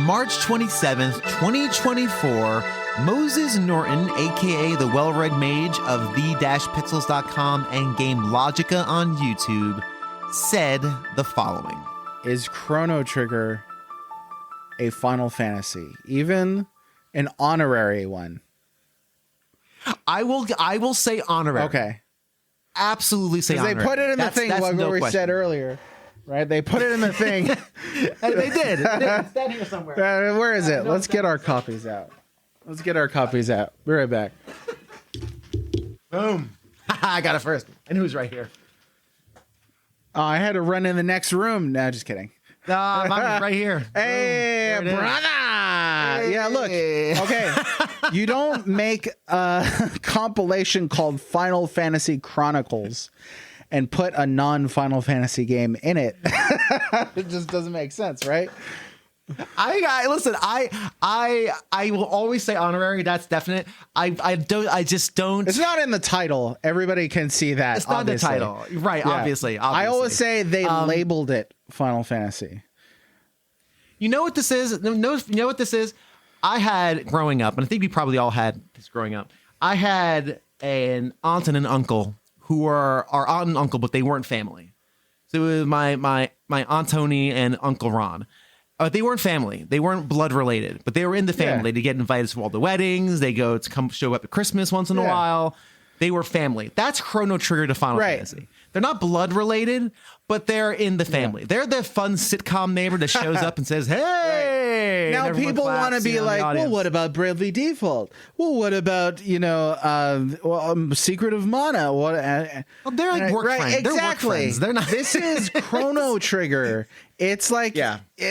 March 27th, 2024, Moses Norton, aka the Well Red Mage of the-pixels.com and Game Logica on YouTube, said the following. Is Chrono Trigger a Final Fantasy? Even an honorary one? I will say honorary. Okay. Absolutely say honorary. They put it in the thing, like what we said earlier. Right? They put it in the thing. They did. It's down here somewhere. Where is it? Let's get our copies out. Let's get our copies out. Be right back. Boom. I got it first. And who's right here? Oh, I had to run in the next room. No, just kidding. Mine's right here. Hey, brother. Hey. Yeah, look. Okay. You don't make a compilation called Final Fantasy Chronicles and put a non-Final Fantasy game in it. It just doesn't make sense, right? Listen, I will always say honorary. That's definite. I just don't. It's not in the title. Everybody can see that. It's not obviously. the title, right? Yeah. Obviously. I always say they labeled it Final Fantasy. You know what this is? You know what this is? I had growing up, and I think we probably all had this growing up. I had an aunt and an uncle who were our aunt and uncle, but they weren't family. So it was my Aunt Tony and Uncle Ron. They weren't family. They weren't blood related, but they were in the family. They get invited to all the weddings. They go to come show up at Christmas once in a while. They were family. That's Chrono Trigger to Final Fantasy. They're not blood related, but they're in the family. They're the fun sitcom neighbor that shows up and says, "Hey!" Now people want to be like, "Well, what about Bravely Default? Well, what about Secret of Mana? What?" Well, they're like work friends. Exactly. They're work friends. They're not. This is Chrono Trigger. It's like,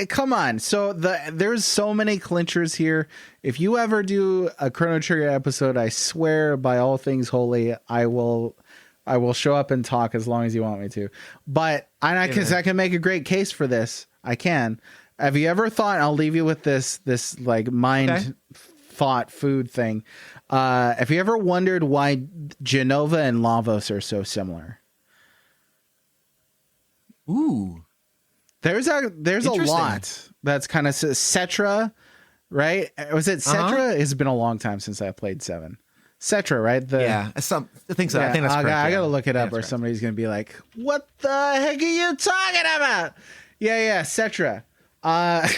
come on. So there's so many clinchers here. If you ever do a Chrono Trigger episode, I swear by all things holy, I will show up and talk as long as you want me to. But I can make a great case for this. I can. Have you ever thought? I'll leave you with this like mind thought food thing. Have you ever wondered why Jenova and Lavos are so similar? Ooh. There's a lot that's kind of Cetra, right? Was it Cetra? It's been a long time since I played 7. Cetra, right? I think so. I think that's correct. I gotta look it up, or somebody's gonna be like, "What the heck are you talking about?" Yeah, Cetra. I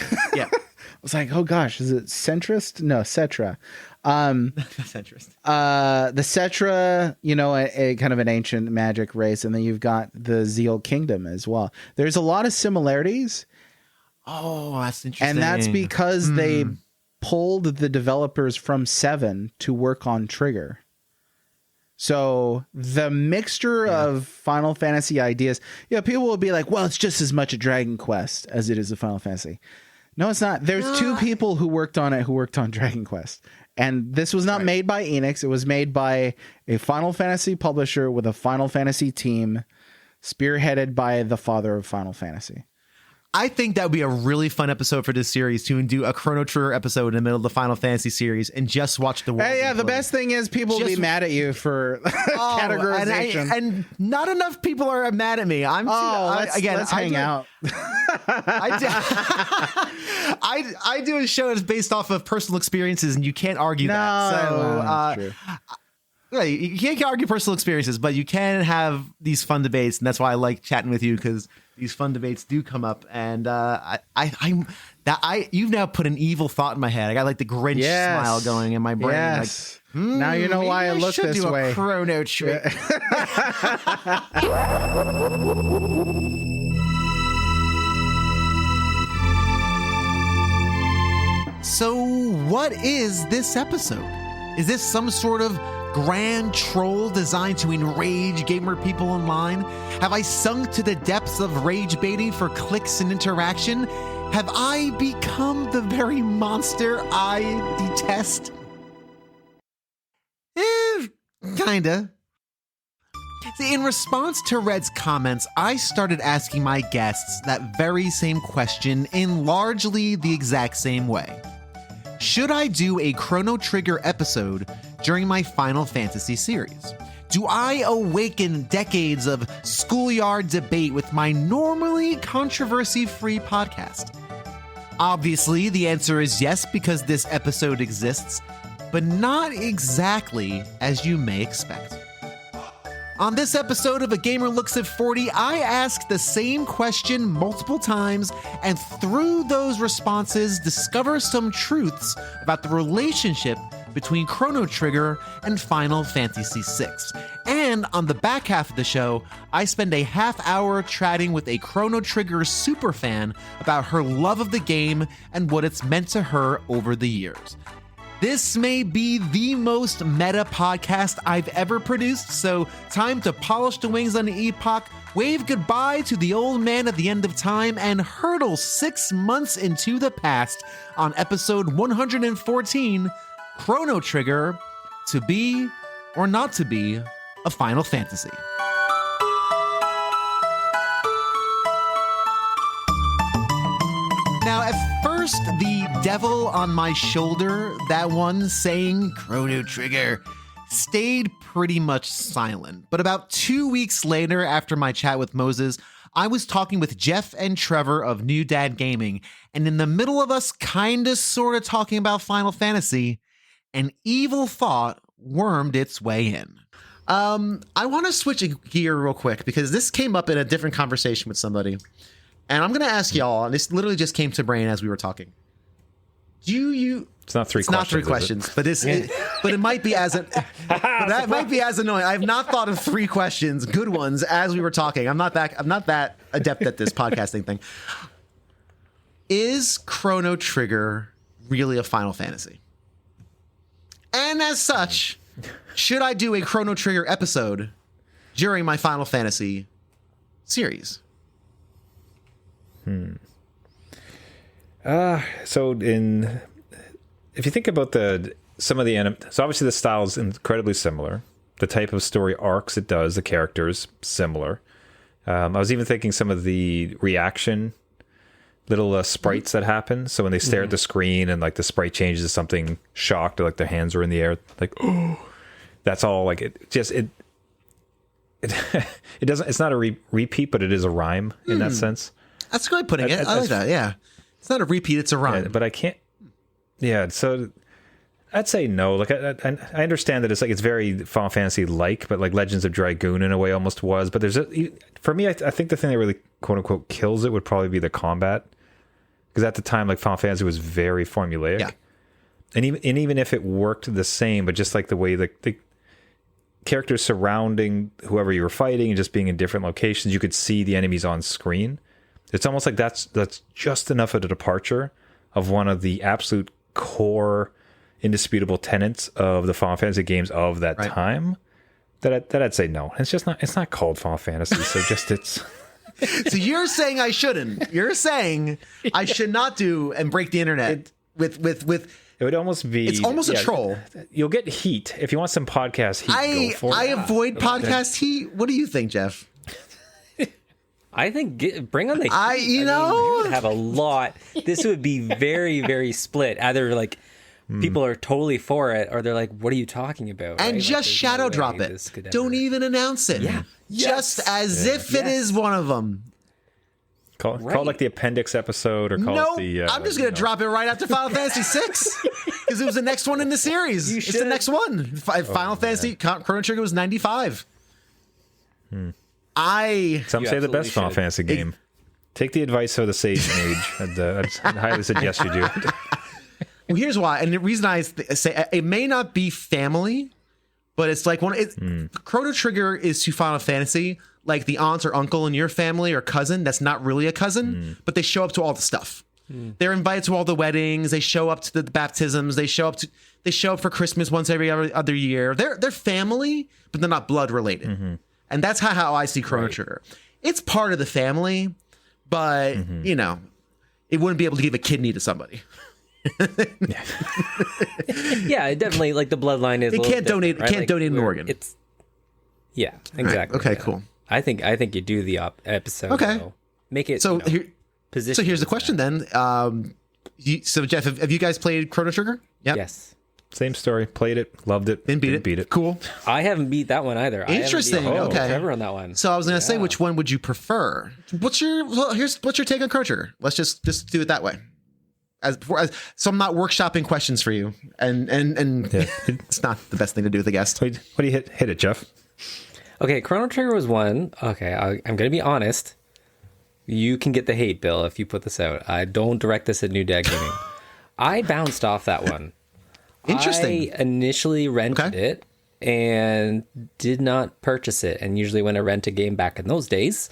was like, "Oh gosh, is it centrist?" No, Cetra. Centrist. The Cetra, a kind of an ancient magic race, and then you've got the Zeal Kingdom as well. There's a lot of similarities. Oh, that's interesting. And that's because they pulled the developers from 7 to work on Trigger. So the mixture of Final Fantasy ideas, people will be like, well, it's just as much a Dragon Quest as it is a Final Fantasy. No, it's not. There's 2 people who worked on it, who worked on Dragon Quest. And this was not made by Enix. It was made by a Final Fantasy publisher with a Final Fantasy team, spearheaded by the father of Final Fantasy. I think that would be a really fun episode for this series to do a Chrono Trigger episode in the middle of the Final Fantasy series and just watch the world. Hey, the best thing is people will be mad at you for categorization. And not enough people are mad at me. Let's hang out. I do a show that's based off of personal experiences, and you can't argue that. So that's true. You can't argue personal experiences, but you can have these fun debates, and that's why I like chatting with you, because these fun debates do come up. And you've now put an evil thought in my head. I got like the Grinch smile going in my brain. Yes. Like, now you know why I look this way. Chrono Trigger. So, what is this episode? Is this some sort of grand troll designed to enrage gamer people online? Have I sunk to the depths of rage baiting for clicks and interaction? Have I become the very monster I detest? Kinda. See, in response to Red's comments, I started asking my guests that very same question in largely the exact same way. Should I do a Chrono Trigger episode during my Final Fantasy series? Do I awaken decades of schoolyard debate with my normally controversy-free podcast? Obviously, the answer is yes, because this episode exists, but not exactly as you may expect. On this episode of A Gamer Looks at 40, I asked the same question multiple times, and through those responses, discover some truths about the relationship between Chrono Trigger and Final Fantasy VI. And on the back half of the show, I spend a half hour chatting with a Chrono Trigger superfan about her love of the game and what it's meant to her over the years. This may be the most meta podcast I've ever produced, so time to polish the wings on the epoch, wave goodbye to the old man at the end of time, and hurtle 6 months into the past on episode 114, Chrono Trigger, to be or not to be a Final Fantasy. Now, at first, the devil on my shoulder, that one saying Chrono Trigger, stayed pretty much silent. But about 2 weeks later, after my chat with Moses, I was talking with Jeff and Trevor of New Dad Gaming, and in the middle of us kinda sorta talking about Final Fantasy, an evil thought wormed its way in. I want to switch a gear real quick because this came up in a different conversation with somebody. And I'm going to ask y'all, and this literally just came to brain as we were talking. It's not three questions, but it might be as that might be as annoying. I've not thought of 3 questions, good ones, as we were talking. I'm not that adept at this podcasting thing. Is Chrono Trigger really a Final Fantasy? And as such, should I do a Chrono Trigger episode during my Final Fantasy series? So if you think about some of the so obviously the style is incredibly similar. The type of story arcs it does, the characters similar. I was even thinking some of the reaction little sprites that happen. So when they stare at the screen and like the sprite changes to something shocked, or like their hands are in the air, like oh, that's all. Like it doesn't. It's not a repeat, but it is a rhyme in that sense. That's a good way of putting it. I like that. Yeah, it's not a repeat; it's a rhyme. Yeah, but I can't. Yeah, so I'd say no. Like I understand that it's very Final Fantasy like, but like Legends of Dragoon in a way almost was. But for me, I think the thing that really quote unquote kills it would probably be the combat, because at the time like Final Fantasy was very formulaic. Yeah. And even if it worked the same, but just like the way the characters surrounding whoever you were fighting and just being in different locations, you could see the enemies on screen. It's almost like that's just enough of a departure of one of the absolute core, indisputable tenets of the Final Fantasy games of that time that I'd say no. It's not called Final Fantasy, so just it's. So you're saying I shouldn't. You're saying I should not do and break the internet with. It would almost be. It's almost a troll. You'll get heat if you want some podcast heat. Go for it. I avoid podcast heat. What do you think, Jeff? I think bring on the heat. We would have a lot. This would be very, very split. Either like people are totally for it, or they're like, "What are you talking about?" And right? just shadow drop it. Don't even announce it. Yeah. Just as if it is one of them. Call it like the appendix episode, or call it the. I'm just gonna drop it right after Final Fantasy VI because it was the next one in the series. It's the next one. Final Fantasy Chrono Trigger was 95. Some say the best Final Fantasy game. Take the advice of the sage mage. I'd highly suggest you do it. Well, here's why, and the reason I say it may not be family, but it's like Chrono Trigger is to Final Fantasy like the aunt or uncle in your family or cousin that's not really a cousin, but they show up to all the stuff. They're invited to all the weddings. They show up to the baptisms. They show up for Christmas once every other year. They're family, but they're not blood related. And that's how I see Chrono Trigger. It's part of the family, but it wouldn't be able to give a kidney to somebody. Yeah, definitely. Like the bloodline is. It can't donate. Right? Can't donate an organ. It's. Yeah, exactly. Right. Okay, cool. I think you do the episode. Okay, though. Make it so. Position. So here's the question then. So Jeff, have you guys played Chrono Trigger? Yep. Yes. Same story. Played it. Loved it. Didn't beat it. Cool. I haven't beat that one either. Interesting. Okay. Trevor on that one. So I was going to say, which one would you prefer? What's your take on Chrono Trigger? Let's just do it that way. So I'm not workshopping questions for you, and it's not the best thing to do with a guest. What do you hit it, Jeff? Okay, Chrono Trigger was one. Okay, I'm going to be honest. You can get the hate, Bill, if you put this out. I don't direct this at New Dad Gaming. I bounced off that one. Interesting. I initially rented it and did not purchase it. And usually when I rent a game back in those days,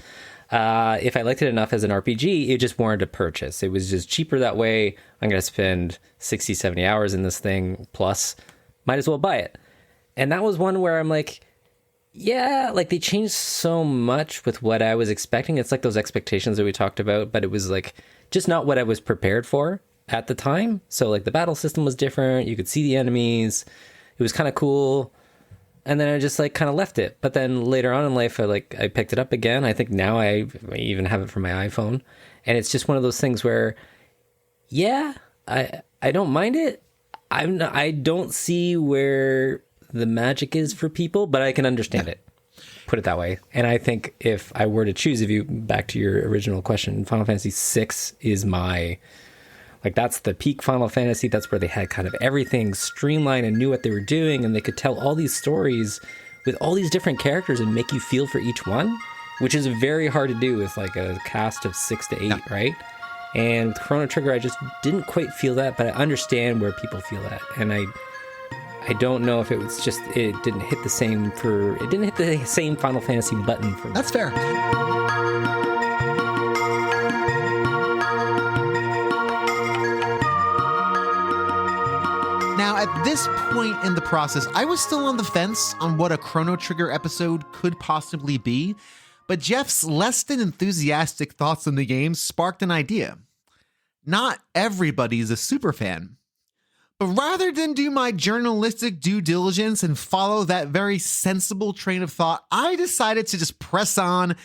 if I liked it enough as an RPG, it just warranted a purchase. It was just cheaper that way. I'm going to spend 60, 70 hours in this thing, plus might as well buy it. And that was one where I'm like, yeah, like they changed so much with what I was expecting. It's like those expectations that we talked about, but it was like just not what I was prepared for at the time. So like the battle system was different. You could see the enemies. It was kind of cool. And then I just like kind of left it. But then later on in life, I picked it up again. I think now I even have it for my iPhone. And it's just one of those things where, yeah, I don't mind it. I don't see where the magic is for people, but I can understand it. Put it that way. And I think if I were to choose, back to your original question, Final Fantasy VI is my, like, that's the peak Final Fantasy. That's where they had kind of everything streamlined and knew what they were doing, and they could tell all these stories with all these different characters and make you feel for each one, which is very hard to do with like a cast of 6 to 8, right? And with Chrono Trigger, I just didn't quite feel that, but I understand where people feel that. And I don't know if it was just it didn't hit the same Final Fantasy button for me. That's fair. Now, at this point in the process, I was still on the fence on what a Chrono Trigger episode could possibly be, but Jeff's less than enthusiastic thoughts on the game sparked an idea. Not everybody's a super fan. But rather than do my journalistic due diligence and follow that very sensible train of thought, I decided to just press on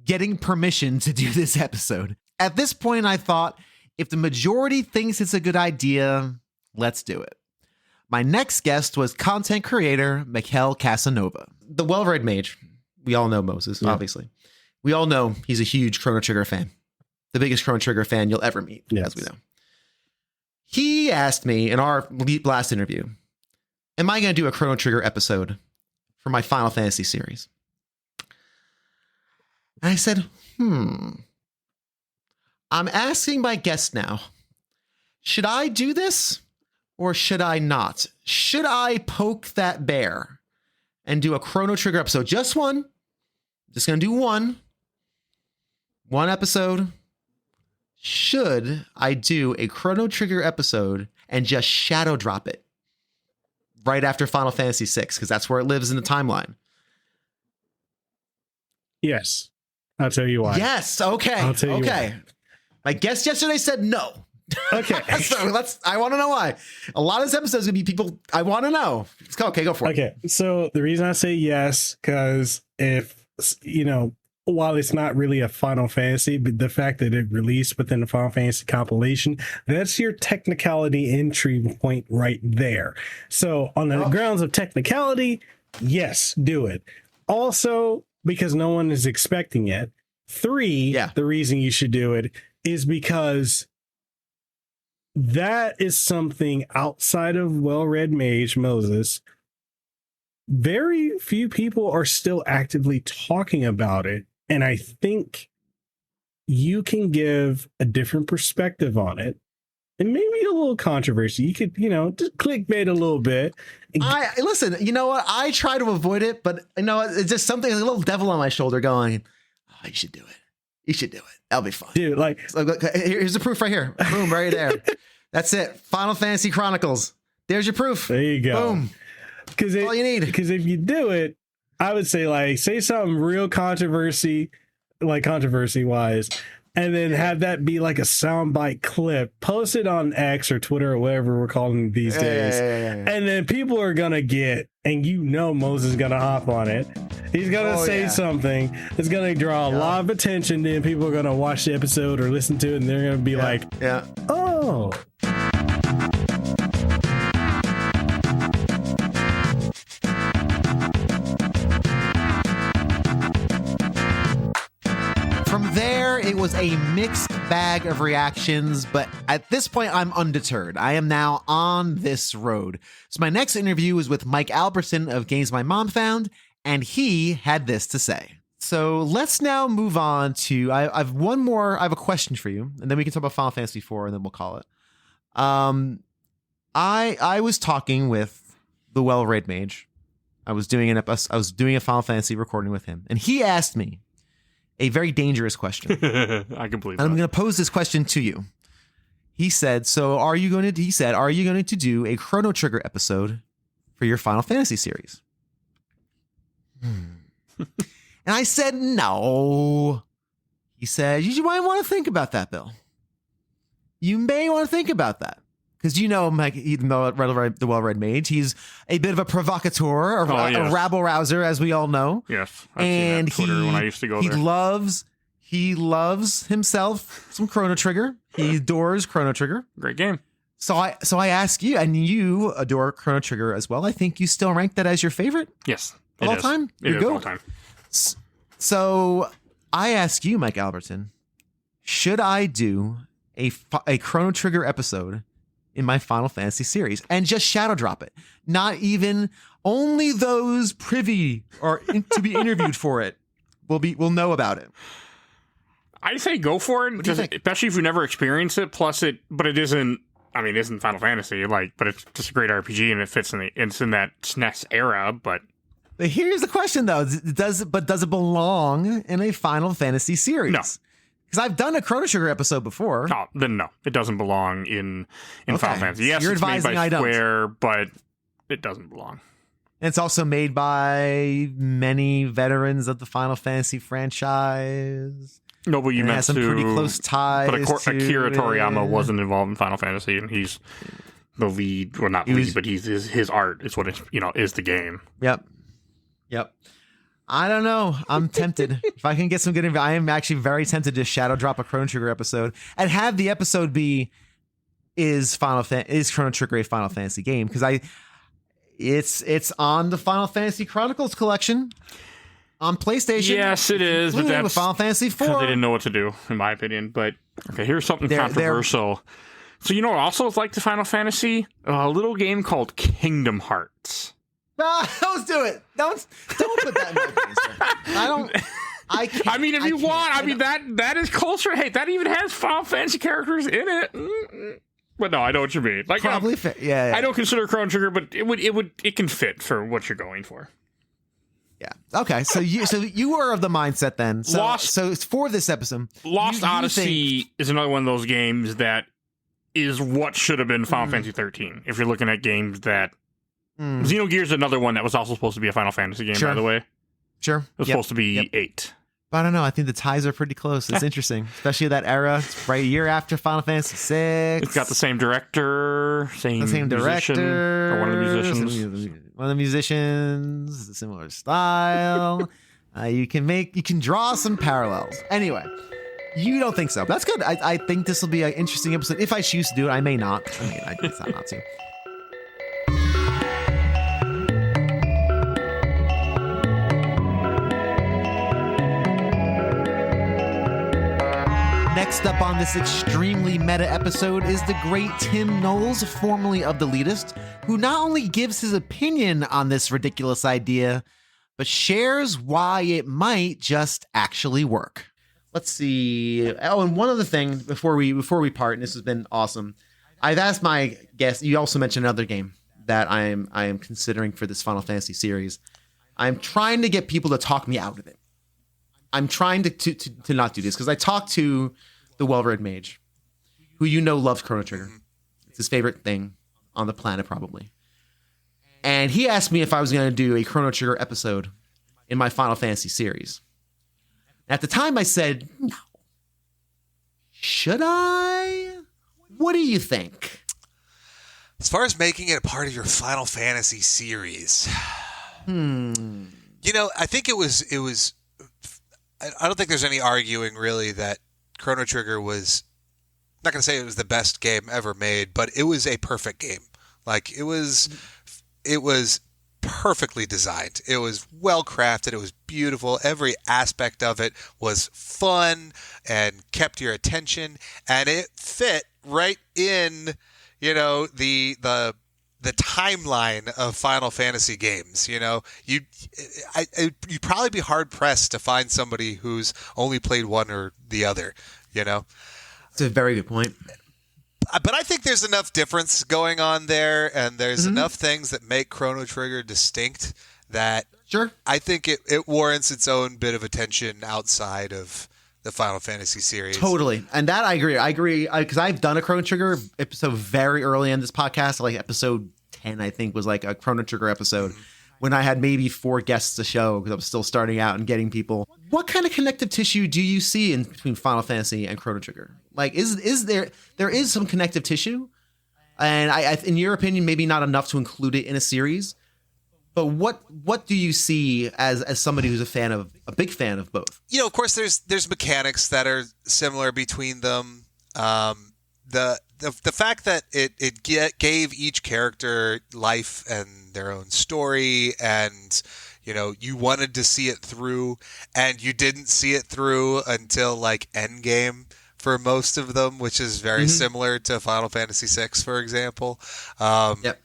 getting permission to do this episode. At this point, I thought, if the majority thinks it's a good idea, let's do it. My next guest was content creator Mekel Kasanova. The Well Red Mage. We all know Moses, obviously. We all know he's a huge Chrono Trigger fan. The biggest Chrono Trigger fan you'll ever meet, as we know. He asked me in our last interview, am I going to do a Chrono Trigger episode for my Final Fantasy series? And I said, I'm asking my guest now, should I do this or should I not? Should I poke that bear and do a Chrono Trigger episode? Just one. Just going to do one episode. Should I do a Chrono Trigger episode and just shadow drop it right after Final Fantasy VI? Because that's where it lives in the timeline. Yes. I'll tell you why. Yes. Okay. I'll tell you why. My guest yesterday said no. Okay. So I want to know why. A lot of this episode is going to be people. I want to know. Okay, go for it. Okay. So the reason I say yes, because if, while it's not really a Final Fantasy, but the fact that it released within the Final Fantasy compilation, that's your technicality entry point right there. So on the grounds of technicality, yes, do it. Also, because no one is expecting it. 3, the reason you should do it is because that is something outside of Well Red Mage, Moses. Very few people are still actively talking about it. And I think you can give a different perspective on it. And maybe a little controversy. You could, just clickbait a little bit. Listen, you know what? I try to avoid it, but it's just something, a little devil on my shoulder going, oh, you should do it. You should do it. That'll be fun. Dude, here's the proof right here. Boom, right there. That's it. Final Fantasy Chronicles. There's your proof. There you go. Boom. That's all you need. Because if you do it, I would say say something real controversy wise, and then have that be like a soundbite clip, post it on X or Twitter or whatever we're calling it these days. And then people are going to get, and Moses is going to hop on it. He's going to say something that's going to draw a lot of attention. Then people are going to watch the episode or listen to it, and they're going to be like, oh. From there, it was a mixed bag of reactions, but at this point, I'm undeterred. I am now on this road. So my next interview is with Mike Albertin of Games My Mom Found, and he had this to say. So let's now move on to, I have a question for you, and then we can talk about Final Fantasy IV, and then we'll call it. I was talking with the Well Red Mage. I was doing a Final Fantasy recording with him, and he asked me a very dangerous question. I can believe that. I'm going to pose this question to you. He said, are you going to do a Chrono Trigger episode for your Final Fantasy series? And I said, no. He said, you might want to think about that, Bill. You may want to think about that. Because you know Mike, the Well Red Mage, he's a bit of a provocateur, a rabble rouser, as we all know. Yes, I've seen that Twitter when I used to go there. He loves himself some Chrono Trigger. He adores Chrono Trigger. Great game. So I ask you, and you adore Chrono Trigger as well. I think you still rank that as your favorite. Yes, of all time. It is all time. So I ask you, Mike Albertin, should I do a Chrono Trigger episode in my Final Fantasy series and just shadow drop it? Not even only those privy or to be interviewed for it will know about it. I'd say go for it, especially if you never experienced it. But it isn't. I mean, it isn't Final Fantasy, but it's just a great RPG and it fits it's in that SNES era. But here's the question though: does it belong in a Final Fantasy series? No. Because I've done a Chrono Trigger episode before. Oh, then no. It doesn't belong in Final Fantasy. Yes, you're it's advising made by I Square, don't. but it doesn't belong. And it's also made by many veterans of the Final Fantasy franchise. No, but you meant has some pretty close ties. But Akira Toriyama wasn't involved in Final Fantasy, and he's the lead. Well, not lead, but his art is what is the game. Yep. I don't know. I'm tempted. If I can get some good info, I am actually very tempted to shadow drop a Chrono Trigger episode and have the episode be is Chrono Trigger a Final Fantasy game? Because it's on the Final Fantasy Chronicles collection on PlayStation. Yes, it is. But that's Final Fantasy IV. They didn't know what to do, in my opinion. But okay, here's something controversial. So you know what also is like the Final Fantasy? A little game called Kingdom Hearts. Don't do it. Don't put that in my face. I can't. I mean, if you want, I mean that is culture. Hey, that even has Final Fantasy characters in it. But no, I know what you mean. Like probably yeah. I don't consider Chrono Trigger, but it can fit for what you're going for. Yeah. Okay. So you were of the mindset then. So for this episode, Lost Odyssey is another one of those games that is what should have been Final Fantasy 13. If you're looking at games that. Xenogears is another one that was also supposed to be a Final Fantasy game, by the way. Sure. It was supposed to be 8. But I don't know. I think the ties are pretty close. It's interesting, especially that era. It's right a year after Final Fantasy 6. It's got the same director, same director, or one of the musicians. One of the musicians, a similar style. You can draw some parallels. Anyway, you don't think so. That's good. I think this will be an interesting episode. If I choose to do it, I may not. I mean, I decide not to. Next up on this extremely meta episode is the great Tim Knowles, formerly of The Leetist, who not only gives his opinion on this ridiculous idea, but shares why it might just actually work. Let's see. Oh, and one other thing before we part, and this has been awesome. I've asked my guest. You also mentioned another game that I am considering for this Final Fantasy series. I'm trying to get people to talk me out of it. I'm trying to not do this because I talked to the Well Red Mage, who loves Chrono Trigger. It's his favorite thing on the planet, probably. And he asked me if I was going to do a Chrono Trigger episode in my Final Fantasy series. At the time, I said, no. Should I? What do you think? As far as making it a part of your Final Fantasy series, I think it was. I don't think there's any arguing really that Chrono Trigger was. I'm not going to say it was the best game ever made, but it was a perfect game. Like it was perfectly designed. It was well crafted. It was beautiful. Every aspect of it was fun and kept your attention, and it fit right in, the timeline of Final Fantasy games. You'd probably be hard pressed to find somebody who's only played one or the other. It's a very good point. But I think there's enough difference going on there, and there's enough things that make Chrono Trigger distinct that I think it warrants its own bit of attention outside of the Final Fantasy series. Totally. And that I agree because I've done a Chrono Trigger episode very early in this podcast, like episode 10, I think, was like a Chrono Trigger episode when I had maybe 4 guests to show because I was still starting out and getting people. What kind of connective tissue do you see in between Final Fantasy and Chrono Trigger? Like, is there is some connective tissue, and I in your opinion, maybe not enough to include it in a series. But what do you see as somebody who's a big fan of both? Of course, there's mechanics that are similar between them. The fact that it gave each character life and their own story, and you wanted to see it through, and you didn't see it through until like Endgame for most of them, which is very similar to Final Fantasy VI, for example. Yep.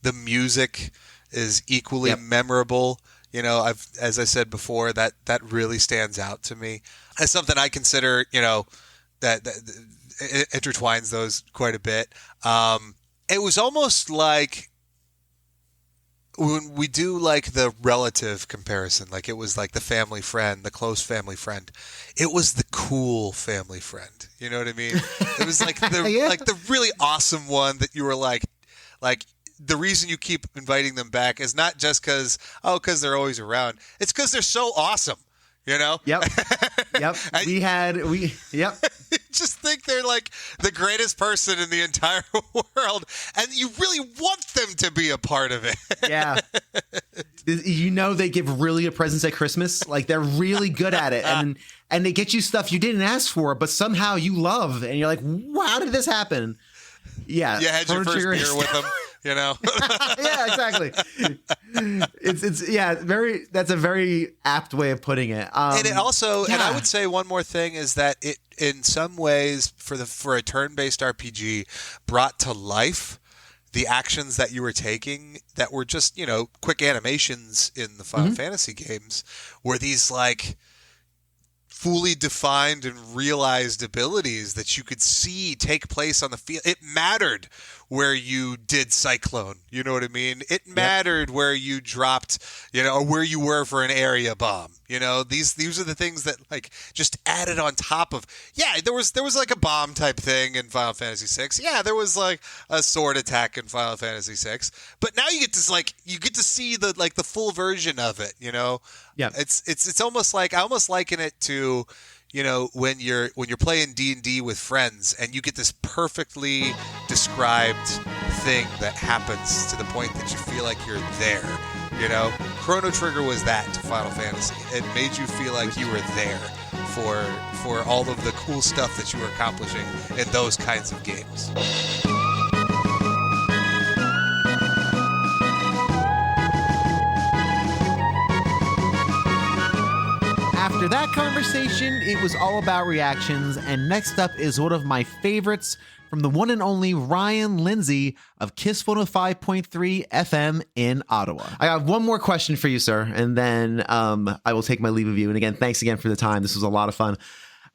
The music is equally memorable. As I said before, that really stands out to me as something I consider, that it intertwines those quite a bit. It was almost like when we do like the relative comparison, like it was like the family friend, the close family friend. It was the cool family friend. You know what I mean? It was like the like the really awesome one that you were like the reason you keep inviting them back is not just because they're always around. It's because they're so awesome. Yep. Yep. Yep. Just think they're like the greatest person in the entire world, and you really want them to be a part of it. Yeah. They give really good presents at Christmas. Like they're really good at it, and they get you stuff you didn't ask for, but somehow you love, and you're like, wow, how did this happen? Yeah. You had your first beer with them. Yeah, exactly. It's that's a very apt way of putting it. And it also, and I would say one more thing is that it, in some ways, for a turn-based RPG, brought to life the actions that you were taking that were just quick animations in the Final Fantasy games, were these like fully defined and realized abilities that you could see take place on the field. It mattered where you did Cyclone, you know what I mean? It mattered where you dropped, or where you were for an area bomb. These are the things that like just added on top of. Yeah, there was like a bomb type thing in Final Fantasy VI. Yeah, there was like a sword attack in Final Fantasy VI. But now you get to see the full version of it. Yeah, it's almost like I almost liken it to. When you're playing D&D with friends and you get this perfectly described thing that happens to the point that you feel like you're there. Chrono Trigger was that to Final Fantasy. It made you feel like you were there for all of the cool stuff that you were accomplishing in those kinds of games. After that conversation, it was all about reactions, and next up is one of my favorites from the one and only Ryan Lindsay of Kiss 105.3 FM in Ottawa. I have one more question for you, sir, and then I will take my leave of you. And again, thanks again for the time. This was a lot of fun.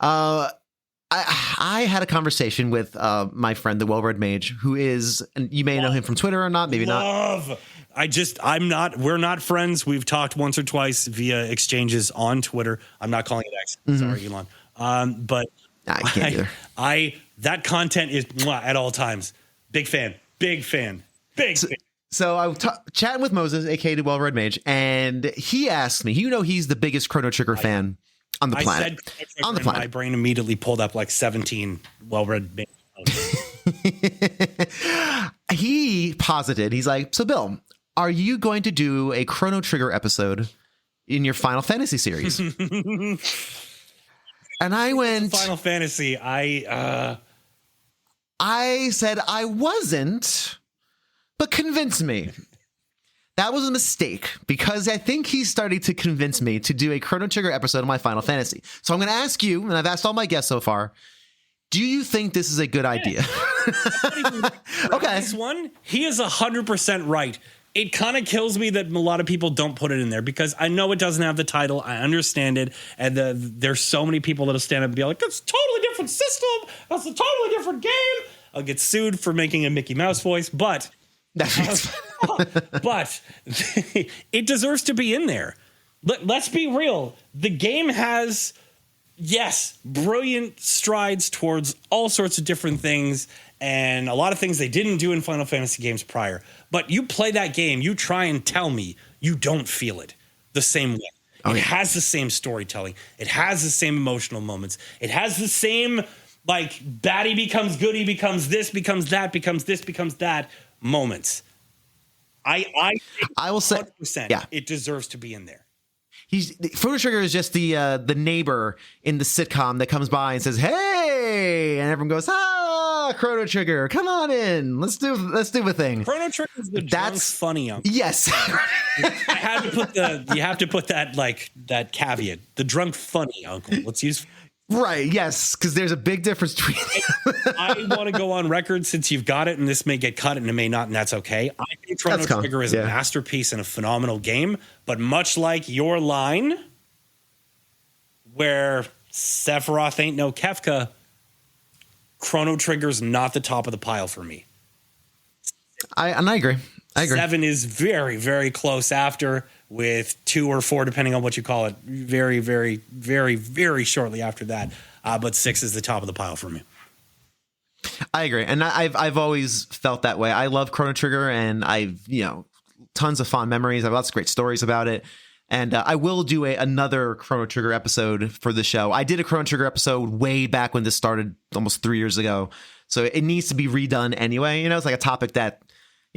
I had a conversation with my friend, the Well Red Mage, who is, and you may know him from Twitter or not, maybe not. We're not friends. We've talked once or twice via exchanges on Twitter. I'm not calling it X. Sorry, Elon. But I can't either. That content is at all times. Big fan. So I was chatting with Moses, aka the Well Red Mage, and he asked me, he's the biggest Chrono Trigger fan on the planet. On the planet. My brain immediately pulled up like 17 Well Red Mage. He posited, he's like, so Bill, are you going to do a Chrono Trigger episode in your Final Fantasy series? And I went, Final Fantasy. I said I wasn't, but convince me. that was a mistake because I think he's starting to convince me to do a Chrono Trigger episode of my Final Fantasy. So I'm going to ask you, and I've asked all my guests so far, do you think this is a good idea? Okay. This one, he is 100% right. It kind of kills me that a lot of people don't put it in there because I know it doesn't have the title. I understand it. And there's so many people that'll stand up and be like, that's a totally different system. That's a totally different game. I'll get sued for making a Mickey Mouse voice, but it deserves to be in there. Let's be real. The game has, yes, brilliant strides towards all sorts of different things and a lot of things they didn't do in Final Fantasy games prior. But you play that game, you try and tell me you don't feel it the same way. It has the same storytelling. It has the same emotional moments. It has the same, like, baddie becomes goodie, becomes this, becomes that, becomes this, becomes that moments. I will say, 100%, yeah, it deserves to be in there. Chrono Trigger is just the neighbor in the sitcom that comes by and says, "Hey," and everyone goes, "Ah, Chrono Trigger, come on in, let's do a thing." Chrono Trigger is the drunk funny uncle. Yes, you have to put that like that caveat, the drunk funny uncle. Let's use. Right, yes, because there's a big difference between I want to go on record since you've got it, and this may get cut and it may not, and that's okay. I think Chrono Trigger is a masterpiece and a phenomenal game, but much like your line, where Sephiroth ain't no Kefka, Chrono Trigger's not the top of the pile for me. I agree. 7 is very, very close after, with 2 or 4, depending on what you call it, very, very, very, very shortly after that. But 6 is the top of the pile for me. I agree, and I've always felt that way. I love Chrono Trigger, and I've tons of fond memories. I have lots of great stories about it, and I will do another Chrono Trigger episode for the show. I did a Chrono Trigger episode way back when this started, almost 3 years ago, so it needs to be redone anyway. It's like a topic that.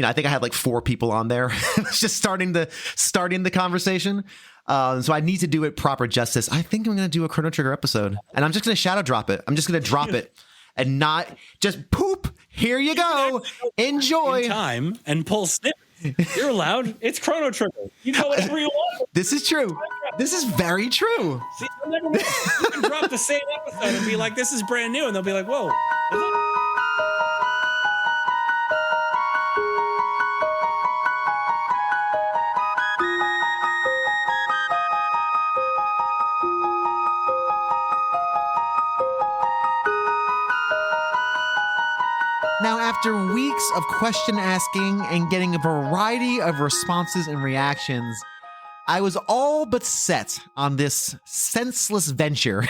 I think I had like 4 people on there. It's just starting the conversation. So I need to do it proper justice. I think I'm going to do a Chrono Trigger episode, and I'm just going to shadow drop it. I'm just going to drop it and not just poop. Here you go. Enjoy. Time and pull snippets. You're allowed. It's Chrono Trigger. You know whatever you want. This is true. This is very true. See, you can drop the same episode and be like, this is brand new. And they'll be like, whoa. Now, after weeks of question asking and getting a variety of responses and reactions, I was all but set on this senseless venture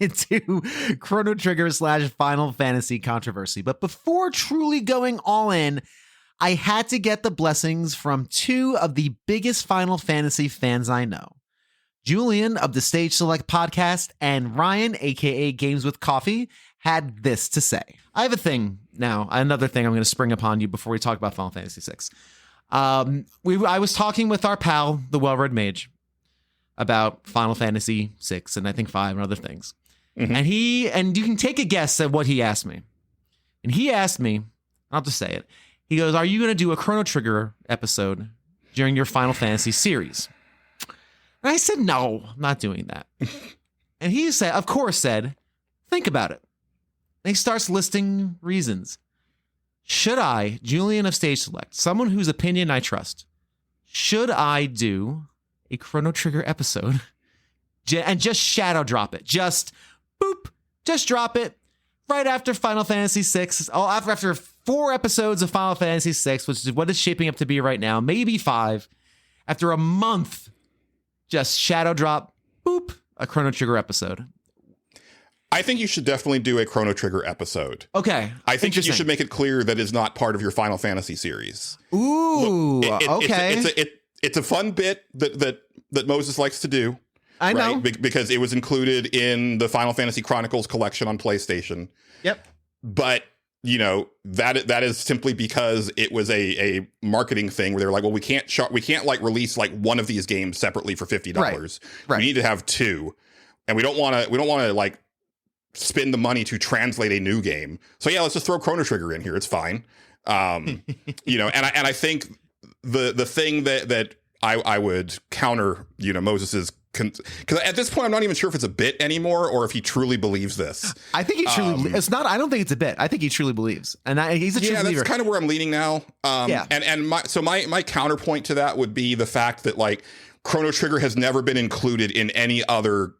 into Chrono Trigger / Final Fantasy controversy. But before truly going all in, I had to get the blessings from 2 of the biggest Final Fantasy fans I know. Julian of the Stage Select podcast and Ryan, aka Games with Coffee, had this to say. I have a thing now, another thing I'm going to spring upon you before we talk about Final Fantasy VI. I was talking with our pal, the Well Red Mage, about Final Fantasy VI and I think 5 and other things. Mm-hmm. And you can take a guess at what he asked me. And he asked me, I'll just say it. He goes, "Are you going to do a Chrono Trigger episode during your Final Fantasy series?" And I said, "No, I'm not doing that." And he said, of course, "Think about it." And he starts listing reasons. Should I, Julian of Stage Select, someone whose opinion I trust, should I do a Chrono Trigger episode and just shadow drop it? Just boop, just drop it right after Final Fantasy VI, after 4 episodes of Final Fantasy VI, which is what it's shaping up to be right now, maybe 5. After a month, just shadow drop, boop, a Chrono Trigger episode. I think you should definitely do a Chrono Trigger episode. Okay. I think you should make it clear that it's not part of your Final Fantasy series. Ooh, okay. It's a fun bit that Moses likes to do. I know. Right? Because it was included in the Final Fantasy Chronicles collection on PlayStation. Yep. But, that is simply because it was a marketing thing where they were like, well, we can't like release like one of these games separately for $50. Right. We need to have 2. And we don't want to like spend the money to translate a new game. So yeah, let's just throw Chrono Trigger in here. It's fine. And I think the thing that I would counter, Moses's, because at this point I'm not even sure if it's a bit anymore or if he truly believes this. I think he truly. It's not. I don't think it's a bit. I think he truly believes, and he's a true believer. That's kind of where I'm leaning now. And my counterpoint to that would be the fact that like Chrono Trigger has never been included in any other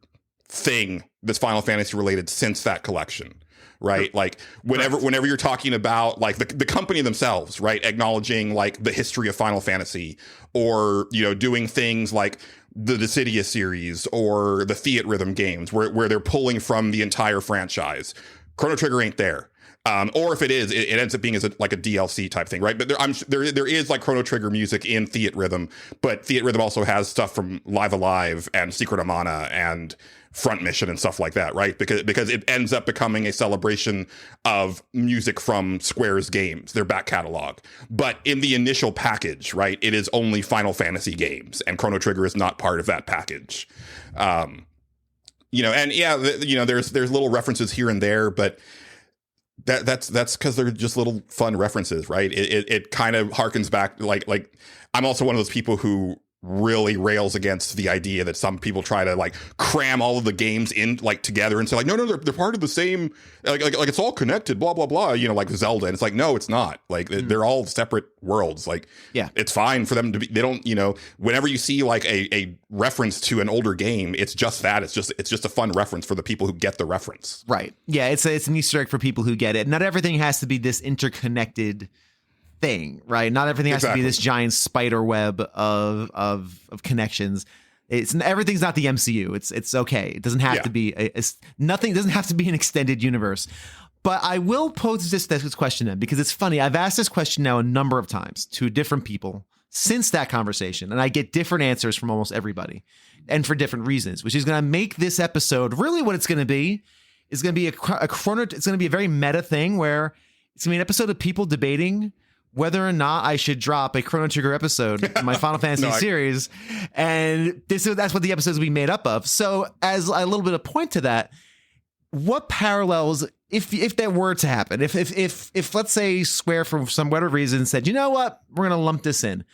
thing that's Final Fantasy related since that collection. Right. Like whenever you're talking about like the company themselves, right, acknowledging like the history of Final Fantasy, or, doing things like the Dissidia series or the Fiat Rhythm games where they're pulling from the entire franchise. Chrono Trigger ain't there. Or if it is, it ends up being like a DLC type thing, right? But there is like Chrono Trigger music in Fiat Rhythm, but Fiat Rhythm also has stuff from Live Alive and Secret of Mana and Front Mission and stuff like that, right? Because it ends up becoming a celebration of music from Square's games, their back catalog. But in the initial package, right, it is only Final Fantasy games, and Chrono Trigger is not part of that package. And yeah, there's little references here and there, but that's because they're just little fun references, right? It kind of harkens back like I'm also one of those people who really rails against the idea that some people try to like cram all of the games in like together and say like no they're part of the same like it's all connected, blah blah blah, like Zelda. And it's like, no, it's not. Like they're all separate worlds. Like, yeah, it's fine for them to be. They don't, whenever you see like a reference to an older game, it's just that. It's just a fun reference for the people who get the reference. Right. Yeah, it's an Easter egg for people who get it. Not everything has to be this interconnected thing, right? Not everything has to be this giant spider web of connections. Everything's not the MCU. It's okay. It doesn't have to be nothing doesn't have to be an extended universe. But I will pose this question then, because it's funny. I've asked this question now a number of times to different people since that conversation, and I get different answers from almost everybody, and for different reasons, which is going to make this episode really what it's going to be. Is going to be it's going to be a very meta thing where it's going to be an episode of people debating whether or not I should drop a Chrono Trigger episode in my Final Fantasy series. And that's what the episodes will be made up of. So as a little bit of point to that, what parallels, if that were to happen, if let's say Square for some whatever reason said, you know what, we're going to lump this in,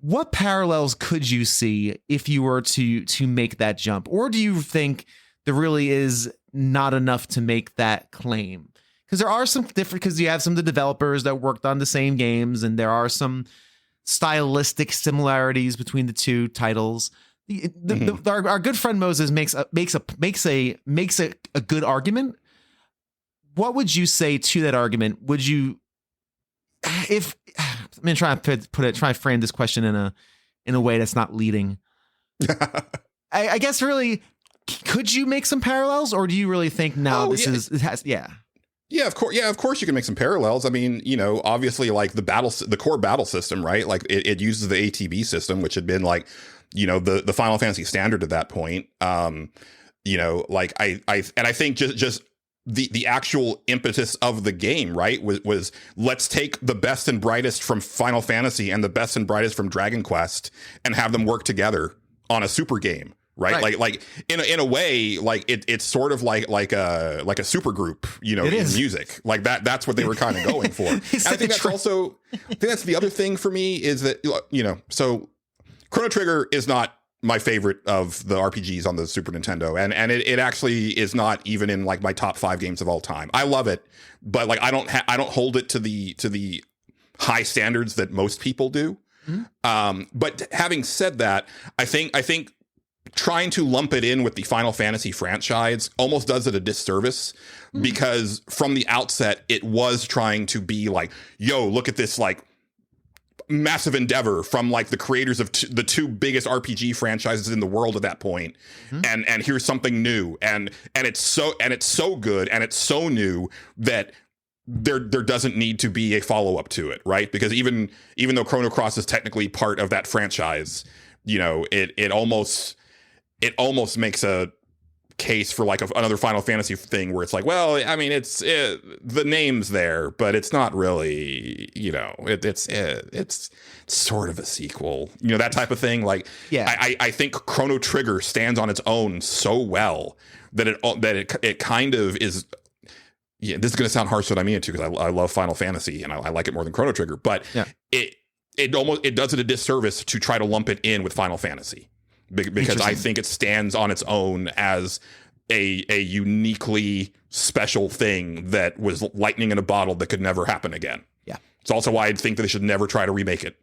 what parallels could you see if you were to make that jump? Or do you think there really is not enough to make that claim? Because there are some different, because you have some of the developers that worked on the same games, and there are some stylistic similarities between the two titles. Our good friend Moses makes a good argument. What would you say to that argument? Would you, if I'm gonna try to frame this question in a way that's not leading. I guess really, could you make some parallels, or do you really think Yeah, of course. Yeah, of course you can make some parallels. I mean, obviously like the core battle system, right? Like it uses the ATB system, which had been like, the Final Fantasy standard at that point. Like I think just the actual impetus of the game, right, was let's take the best and brightest from Final Fantasy and the best and brightest from Dragon Quest and have them work together on a super game. Right. Like in a way, like it's sort of like a super group, in music. Like that's what they were kind of going for. I think that's the other thing for me is that, so Chrono Trigger is not my favorite of the RPGs on the Super Nintendo. And it actually is not even in like my top 5 games of all time. I love it, but like I don't hold it to the high standards that most people do. Mm-hmm. But having said that, I think trying to lump it in with the Final Fantasy franchise almost does it a disservice, because from the outset, it was trying to be like, yo, look at this like massive endeavor from like the creators of the 2 biggest RPG franchises in the world at that point. Mm-hmm. And here's something new. And it's so good and it's so new that there doesn't need to be a follow-up to it, right? Because even though Chrono Cross is technically part of that franchise, it almost makes a case for like another Final Fantasy thing where it's like, well, I mean, the name's there, but it's not really, it's sort of a sequel, that type of thing. Like, yeah, I think Chrono Trigger stands on its own so well that it kind of is. Yeah, this is going to sound harsh what I mean too, because I love Final Fantasy and I like it more than Chrono Trigger, but it does it a disservice to try to lump it in with Final Fantasy, because I think it stands on its own as a uniquely special thing that was lightning in a bottle that could never happen again. Yeah. It's also why I think that they should never try to remake it.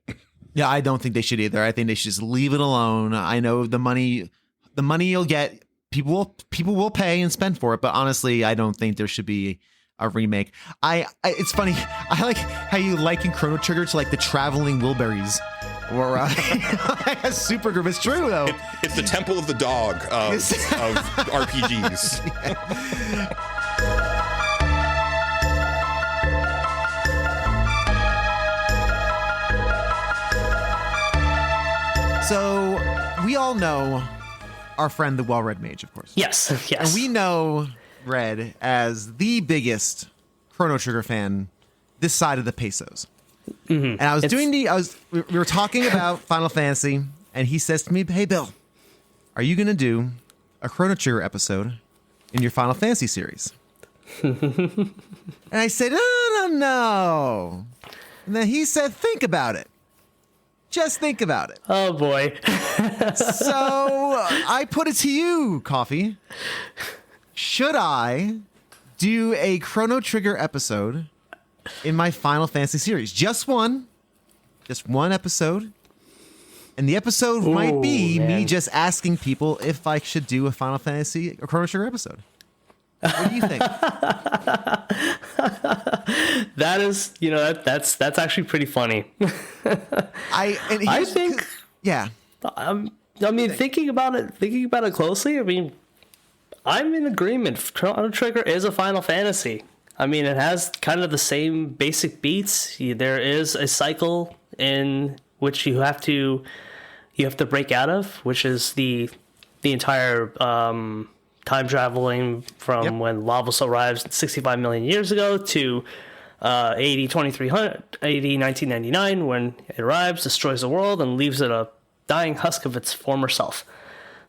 Yeah, I don't think they should either. I think they should just leave it alone. I know the money you'll get, people will pay and spend for it, but honestly, I don't think there should be a remake. It's funny. I like how you liken Chrono Trigger to like the traveling Wilburys or like a super group. It's true though. It's the temple of the dog of RPGs. So we all know our friend, the Well Red Mage, of course. Yes. And we know Red as the biggest Chrono Trigger fan this side of the pesos. And I was we were talking about Final Fantasy, and he says to me, "Hey, Bill, are you going to do a Chrono Trigger episode in your Final Fantasy series?" And I said, "I don't know." And then he said, "Think about it. Just think about it." Oh, boy. So I put it to you, Coffee. Should I do a Chrono Trigger episode in my Final Fantasy series? Just one episode. And the episode might be me just asking people if I should do a Final Fantasy or Chrono Trigger episode. What do you think? That is, that's actually pretty funny. I think, yeah. Thinking about it closely, I'm in agreement. Chrono Trigger is a Final Fantasy. It has kind of the same basic beats. There is a cycle in which you have to break out of, which is the entire time traveling from when Lavos arrives 65 million years ago to AD 1999 when it arrives, destroys the world, and leaves it a dying husk of its former self.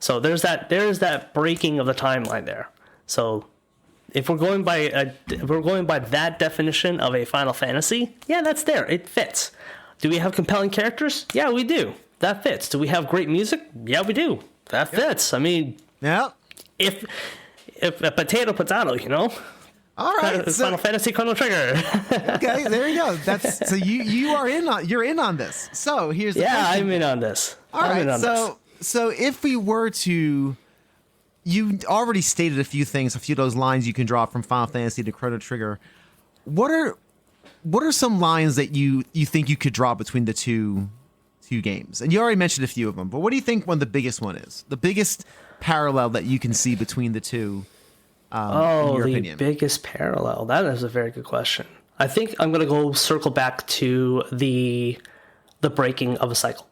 So there's that breaking of the timeline there. So if we're going by that definition of a Final Fantasy, yeah, that's there. It fits. Do we have compelling characters? Yeah, we do. That fits. Do we have great music? Yeah, we do. That fits. Yeah. If a potato, All right, Final Fantasy Chrono Trigger. Okay, there you go. That's so you're in on this. So here's the question. I'm in on this. All right, so if we were to, you already stated a few things, a few of those lines you can draw from Final Fantasy to Chrono Trigger. What are some lines that you think you could draw between the two games? And you already mentioned a few of them, but what do you think one of the biggest one is? The biggest parallel that you can see between the two? In your opinion? Biggest parallel. That is a very good question. I think I'm going to circle back to the breaking of a cycle.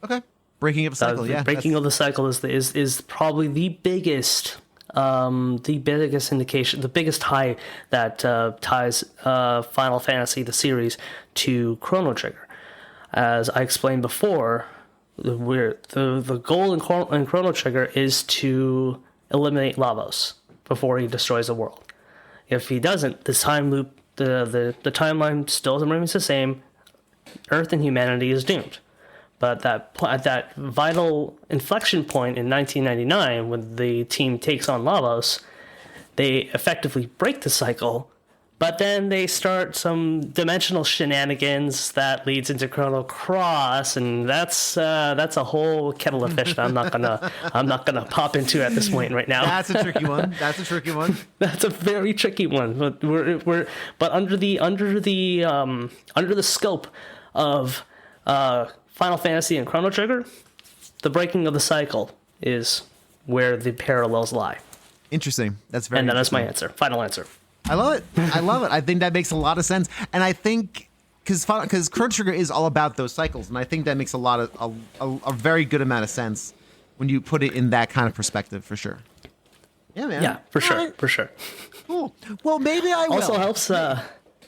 Okay, breaking of a cycle. The breaking of the cycle is probably the biggest indication, the biggest tie that ties Final Fantasy the series to Chrono Trigger. As I explained before, the goal in Chrono Trigger is to eliminate Lavos before he destroys the world. If he doesn't, this time loop, the timeline still remains the same. Earth and humanity is doomed. But at that vital inflection point in 1999, when the team takes on Lavos, they effectively break the cycle. But then they start some dimensional shenanigans that leads into Chrono Cross, and that's a whole kettle of fish that I'm not gonna pop into at this point right now. That's a tricky one. That's a very tricky one. But but under the scope of Final Fantasy and Chrono Trigger, the breaking of the cycle is where the parallels lie. Interesting. That's very. And that is my answer. Final answer. I love it. I think that makes a lot of sense, and I think because Chrono Trigger is all about those cycles, and I think that makes a very good amount of sense when you put it in that kind of perspective, for sure. Yeah, man. Yeah, for sure. Cool. Well, maybe I will. Also helps.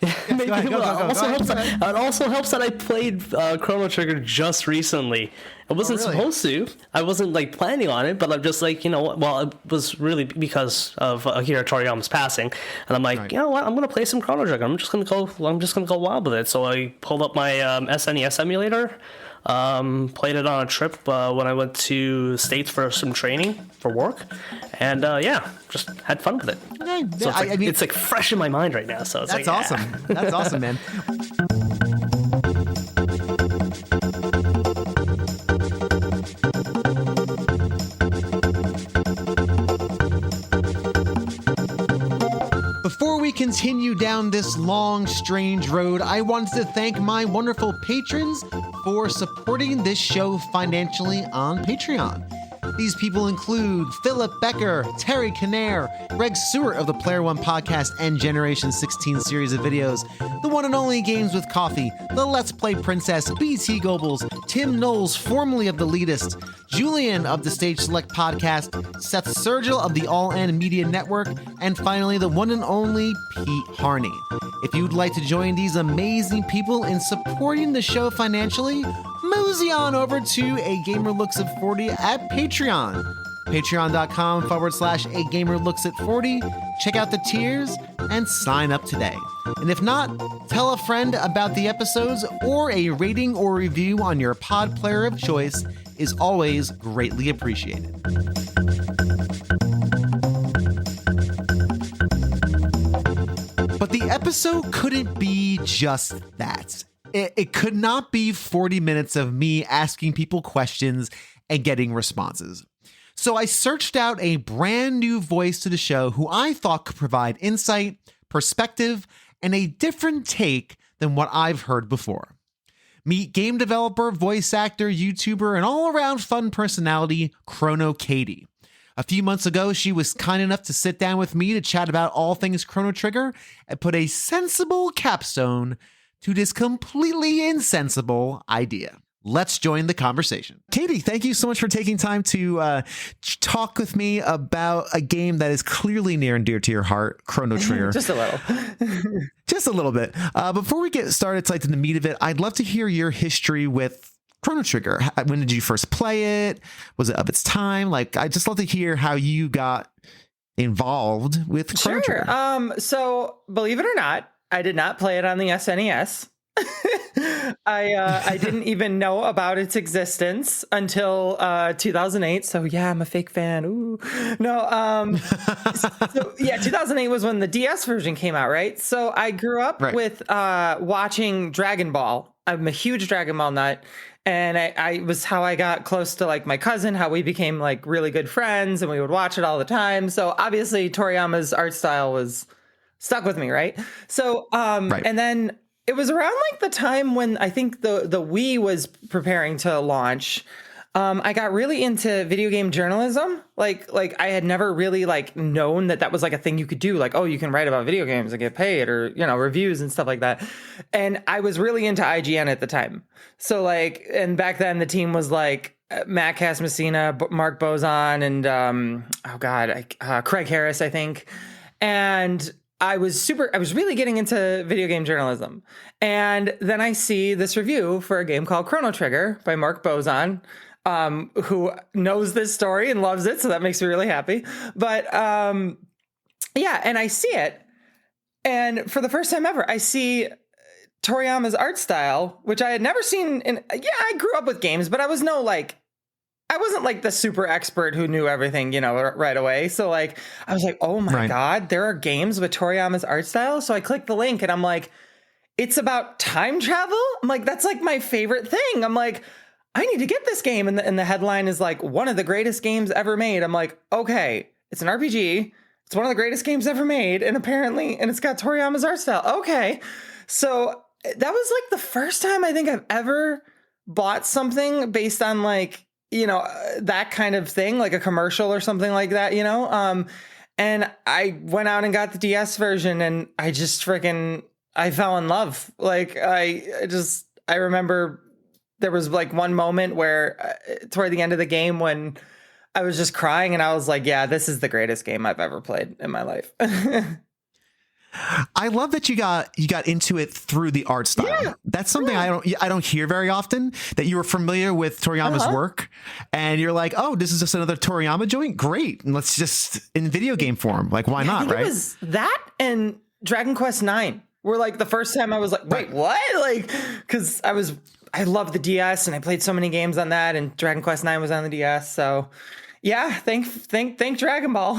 It also helps that I played Chrono Trigger just recently. I wasn't supposed to. I wasn't like planning on it, but I'm just like, well, it was really because of Akira Toriyama's passing, and I'm like, you know what? I'm gonna play some Chrono Trigger. I'm just gonna go wild with it. So I pulled up my SNES emulator. Played it on a trip when I went to States for some training for work, and just had fun with it. So it's like fresh in my mind right now. So it's awesome. That's awesome, man. Before we continue down this long, strange road, I wanted to thank my wonderful patrons for supporting this show financially on Patreon. These people include Philip Becker, Terry Kinnair, Greg Seward of the Player One podcast and Generation 16 series of videos, the one and only Games with Coffee, the Let's Play Princess, BT Goebbels, Tim Knowles, formerly of The Leetist, Julian of the Stage Select podcast, Seth Sergil of the All In Media Network, and finally the one and only Pete Harney. If you'd like to join these amazing people in supporting the show financially, mosey on over to A Gamer Looks at 40 at Patreon. Patreon.com/A Gamer Looks at 40. Check out the tiers and sign up today. And if not, tell a friend about the episodes, or a rating or review on your pod player of choice is always greatly appreciated. But the episode couldn't be just that. It could not be 40 minutes of me asking people questions and getting responses. So I searched out a brand new voice to the show who I thought could provide insight, perspective, and a different take than what I've heard before. Meet game developer, voice actor, YouTuber, and all-around fun personality, Chrono Katie. A few months ago, she was kind enough to sit down with me to chat about all things Chrono Trigger and put a sensible capstone to this completely insensible idea. Let's join the conversation. Katie, thank you so much for taking time to talk with me about a game that is clearly near and dear to your heart, Chrono Trigger. Just a little. Just a little bit. Before we get started, like in the meat of it, I'd love to hear your history with Chrono Trigger. When did you first play it? Was it of its time? Like, I just love to hear how you got involved with Chrono Trigger. So, believe it or not, I did not play it on the SNES. I didn't even know about its existence until 2008. So yeah, I'm a fake fan. Ooh, no. So yeah, 2008 was when the DS version came out, right? So I grew up with watching Dragon Ball. I'm a huge Dragon Ball nut. And I was how I got close to like my cousin, how we became like really good friends, and we would watch it all the time. So obviously Toriyama's art style was stuck with me, right? So and then it was around like the time when I think the Wii was preparing to launch. I got really into video game journalism. Like I had never really like known that was like a thing you could do. Like, oh, you can write about video games and get paid, or, you know, reviews and stuff like that. And I was really into IGN at the time. So like, and back then the team was like Matt Casamassina, Mark Bozon, and Craig Harris, I think. And I was really getting into video game journalism. And then I see this review for a game called Chrono Trigger by Mark Bozon, who knows this story and loves it. So that makes me really happy. But yeah, and I see it. And for the first time ever, I see Toriyama's art style, which I had never seen. I grew up with games, but I wasn't like the super expert who knew everything, you know, right away. So like, I was like, oh my God, there are games with Toriyama's art style. So I clicked the link and I'm like, it's about time travel. I'm like, that's like my favorite thing. I'm like, I need to get this game. And the headline is like one of the greatest games ever made. I'm like, okay, it's an RPG. It's one of the greatest games ever made. And it's got Toriyama's art style. Okay. So that was like the first time I think I've ever bought something based on like, you know, that kind of thing, like a commercial or something like that, you know? And I went out and got the DS version, and I just I fell in love. Like, I remember there was like one moment where toward the end of the game when I was just crying, and I was like, yeah, this is the greatest game I've ever played in my life. I love that you got into it through the art style. Yeah, that's something I don't hear very often, that you were familiar with Toriyama's work and you're like, oh, this is just another Toriyama joint. Great. And let's just in video game form. Like, why not? Right. It was that and Dragon Quest 9 were like the first time I was like, wait, what? Like, cause I loved the DS and I played so many games on that, and Dragon Quest 9 was on the DS. So yeah, thank Dragon Ball.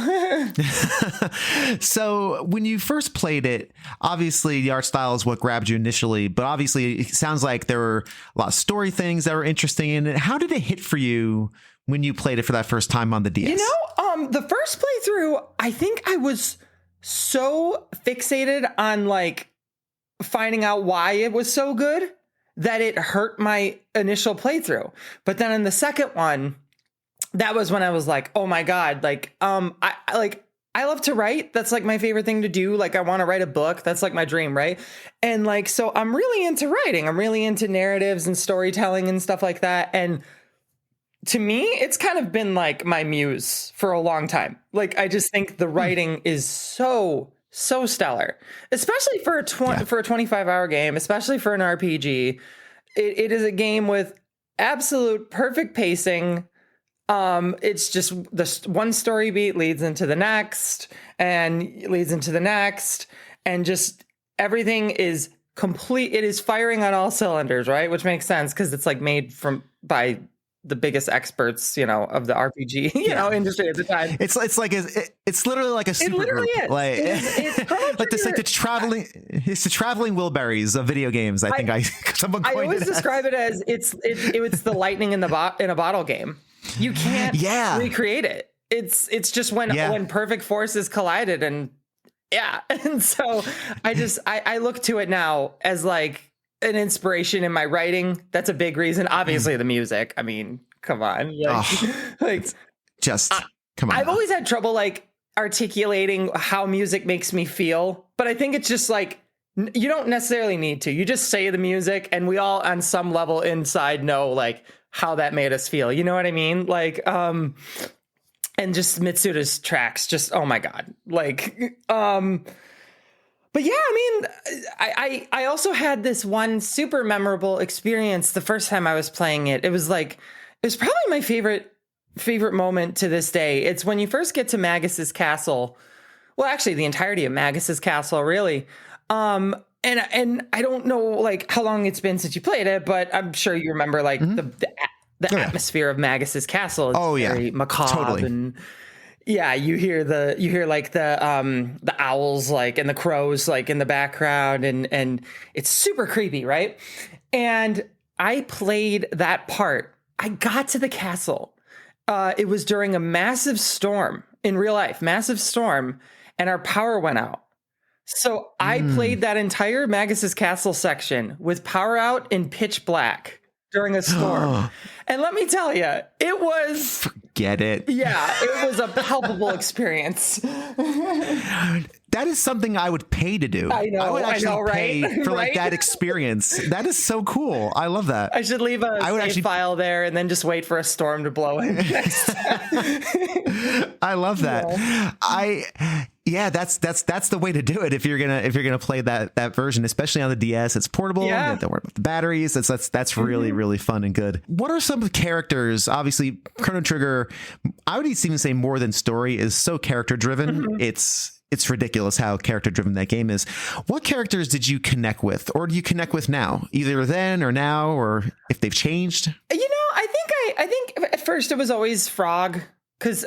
So when you first played it, obviously the art style is what grabbed you initially, but obviously it sounds like there were a lot of story things that were interesting in it. How did it hit for you when you played it for that first time on the DS? You know, the first playthrough, I think I was so fixated on like finding out why it was so good that it hurt my initial playthrough. But then in the second one, that was when I was like, oh my God, like, I love to write. That's like my favorite thing to do. Like, I want to write a book. That's like my dream, right? And like, so I'm really into writing. I'm really into narratives and storytelling and stuff like that. And to me, it's kind of been like my muse for a long time. Like, I just think the writing is so stellar, especially for a 25-hour game, especially for an RPG. It is a game with absolute perfect pacing. It's just the one story beat leads into the next and leads into the next, and just everything is complete. It is firing on all cylinders, right? Which makes sense because it's like made by the biggest experts, you know, of the RPG, industry at the time. It's literally like a super literally group. Is. Like, it's like this, like the traveling Wilburys of video games. I think someone coined I always describe it as it's the lightning in a bottle game. You can't recreate it. It's just when perfect forces collided, and so I look to it now as like an inspiration in my writing. That's a big reason. Obviously the music. I mean, come on. Come on. I've always had trouble like articulating how music makes me feel, but I think it's just like, you don't necessarily need to. You just say the music and we all on some level inside know like how that made us feel. You know what I mean? Like, and just Mitsuda's tracks, just, oh my God. Like, but yeah, I mean, I also had this one super memorable experience the first time I was playing it. It was probably my favorite moment to this day. It's when you first get to Magus's castle. Well, actually the entirety of Magus's castle, really. And I don't know like how long it's been since you played it, but I'm sure you remember like the atmosphere of Magus's castle. It's very macabre, totally. And you hear like the owls like and the crows like in the background, and it's super creepy, right? And I played that part. I got to the castle. It was during a massive storm in real life, and our power went out. So I played that entire Magus's castle section with power out in pitch black during a storm. And let me tell you, it was... Forget it. Yeah, it was a palpable experience. That is something I would pay to do. I know, I would actually right? pay for like that experience. That is so cool. I love that. I should leave a save file there and then just wait for a storm to blow in. I love that. Yeah. That's the way to do it if you're gonna play that version, especially on the DS. It's portable. Yeah. You don't worry about the batteries. That's really really fun and good. What are some of the characters? Obviously, Chrono Trigger, I would even say more than story, is so character driven. It's ridiculous how character driven that game is. What characters did you connect with, or do you connect with now, either then or now, or if they've changed? You know, I think at first it was always Frog. Because,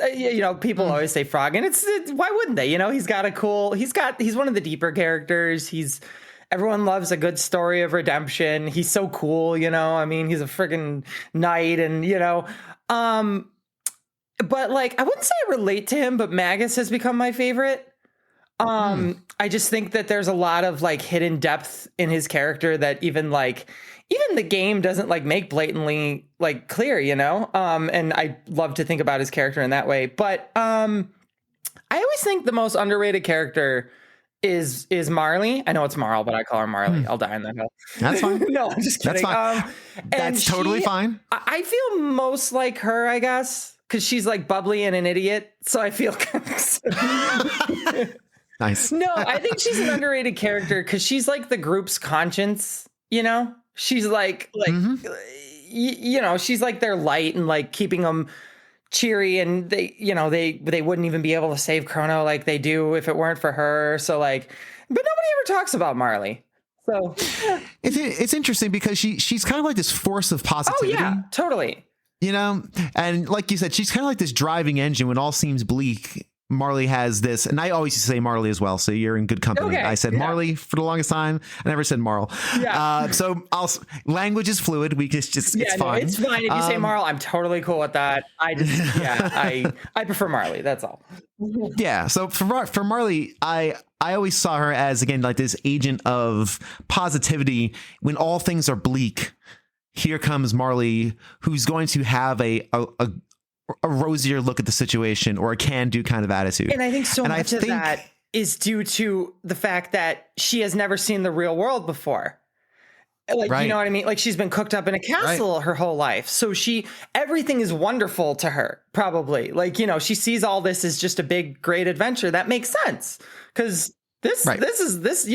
people always say Frog, and it's why wouldn't they? You know, he's one of the deeper characters. Everyone loves a good story of redemption. He's so cool, you know? I mean, he's a friggin' knight, and, but like, I wouldn't say I relate to him, but Magus has become my favorite. I just think that there's a lot of like hidden depth in his character that even the game doesn't like make blatantly like clear, you know? And I love to think about his character in that way. But I always think the most underrated character is Marley. I know it's Marl, but I call her Marley. I'll die in that hill. That's fine. No, I'm just kidding. That's fine. That's totally fine. I feel most like her, I guess, because she's like bubbly and an idiot. So I feel Nice. No, I think she's an underrated character because she's like the group's conscience. She's like the group's conscience. She's like she's like their light and like keeping them cheery, and they wouldn't even be able to save Chrono like they do if it weren't for her. So like, but nobody ever talks about Marley. So it's interesting because she's kind of like this force of positivity. Oh yeah, totally. And like you said, she's kind of like this driving engine when all seems bleak. Marley has this, and I always used to say Marley as well, so you're in good company. Okay, I said Marley for the longest time. I never said Marl. Yeah. So language is fluid. We just it's fine. It's fine. If you say Marl, I'm totally cool with that. I prefer Marley. That's all. Yeah. So for Marley, I always saw her as, again, like this agent of positivity when all things are bleak. Here comes Marley, who's going to have a rosier look at the situation, or a can-do kind of attitude. And I think much of that is due to the fact that she has never seen the real world before. Like, you know what I mean? Like, she's been cooked up in a castle her whole life. So everything is wonderful to her, probably. Like, she sees all this as just a big, great adventure. That makes sense. Because this is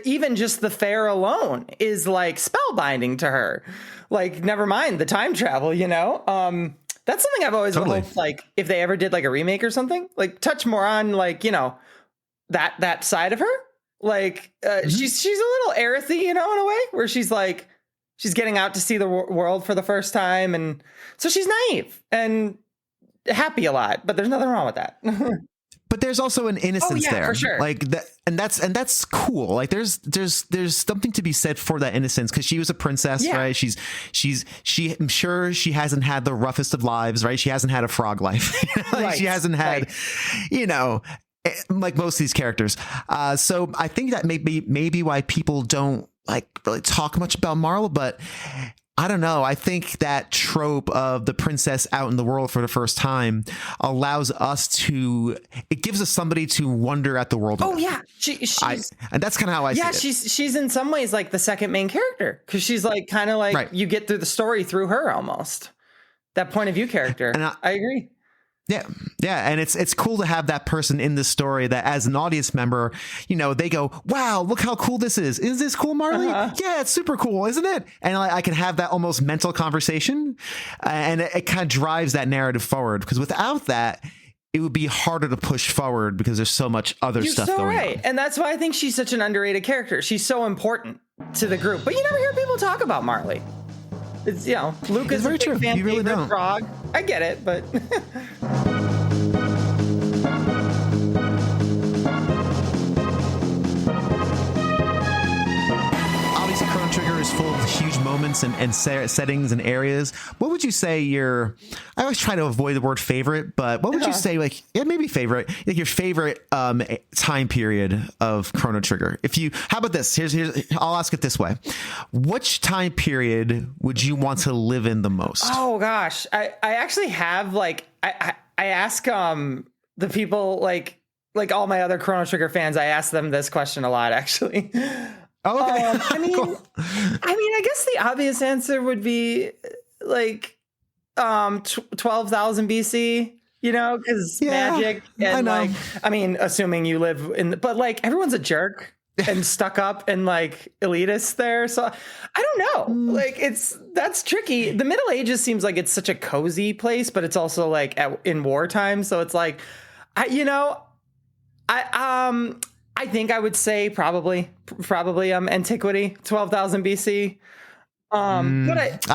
even just the fair alone is like spellbinding to her. Like, never mind the time travel, That's something I've always hoped, like, if they ever did like a remake or something, like touch more on like, that side of her. Like, she's a little Aerith-y, in a way, where she's like, she's getting out to see the world for the first time. And so she's naive and happy a lot, but there's nothing wrong with that. But there's also an innocence there, for sure. Like that, and that's cool. Like there's something to be said for that innocence, because she was a princess, right? I'm sure she hasn't had the roughest of lives, right? She hasn't had a frog life. She hasn't had, like most of these characters. So I think that maybe why people don't like really talk much about Marl, but I don't know. I think that trope of the princess out in the world for the first time allows us it gives us somebody to wonder at the world. Oh, yeah. And that's kind of how I see it. Yeah, she's in some ways like the second main character, because she's like kind of like you get through the story through her almost. That point of view character. And I agree. Yeah. And it's cool to have that person in the story that, as an audience member, they go, wow, look how cool this is. Is this cool, Marley? Yeah, it's super cool, isn't it? And I can have that almost mental conversation, and it kind of drives that narrative forward, because without that, it would be harder to push forward because there's so much other stuff going on. And that's why I think she's such an underrated character. She's so important to the group, but you never hear people talk about Marley. It's, Luke is very true. Fan, you really don't. Frog. I get it, but obviously Chrono Trigger is full of huge moments and settings and areas. What would you say I always try to avoid the word favorite, but what would you say, like, maybe favorite, like your favorite time period of Chrono Trigger? How about this? Here's I'll ask it this way. Which time period would you want to live in the most? Oh gosh. I actually have, like, I ask the people like all my other Chrono Trigger fans, I ask them this question a lot, actually. Oh, okay. Cool. I guess the obvious answer would be like 12,000 BC, because magic and assuming you live but like everyone's a jerk and stuck up and like elitist there. So I don't know. Like that's tricky. The Middle Ages seems like it's such a cozy place, but it's also like in wartime. So it's like, I think I would say probably antiquity, 12,000 BC. But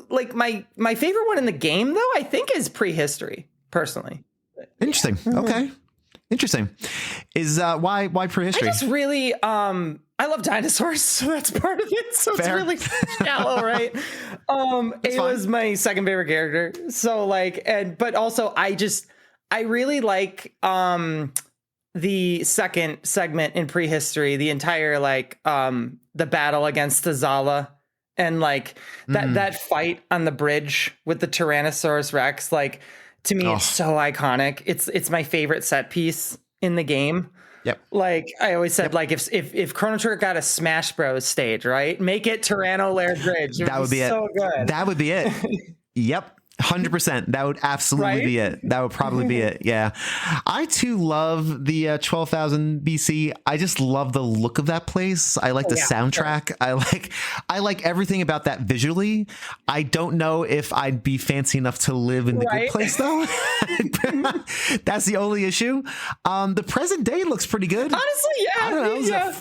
like my favorite one in the game though, I think is prehistory, personally. Interesting. Okay. Interesting. Is why prehistory? I just really I love dinosaurs, so that's part of it. So Fair. It's really shallow, right? It was my second favorite character. So like, but also I really like the second segment in prehistory, the entire like the battle against the Zala, and like that fight on the bridge with the Tyrannosaurus Rex, like to me it's so iconic. It's my favorite set piece in the game. Yep. Like I always said, like if Chrono Trigger got a Smash Bros stage, right? Make it Tyranno Lair Bridge. That would be so good. That would be it. Yep. 100%. That would absolutely be it. That would probably be it. Yeah. I too love the 12,000 BC. I just love the look of that place. I like the soundtrack. Sure. I like everything about that visually. I don't know if I'd be fancy enough to live in the good place though. That's the only issue. The present day looks pretty good. Honestly, yeah. I don't know.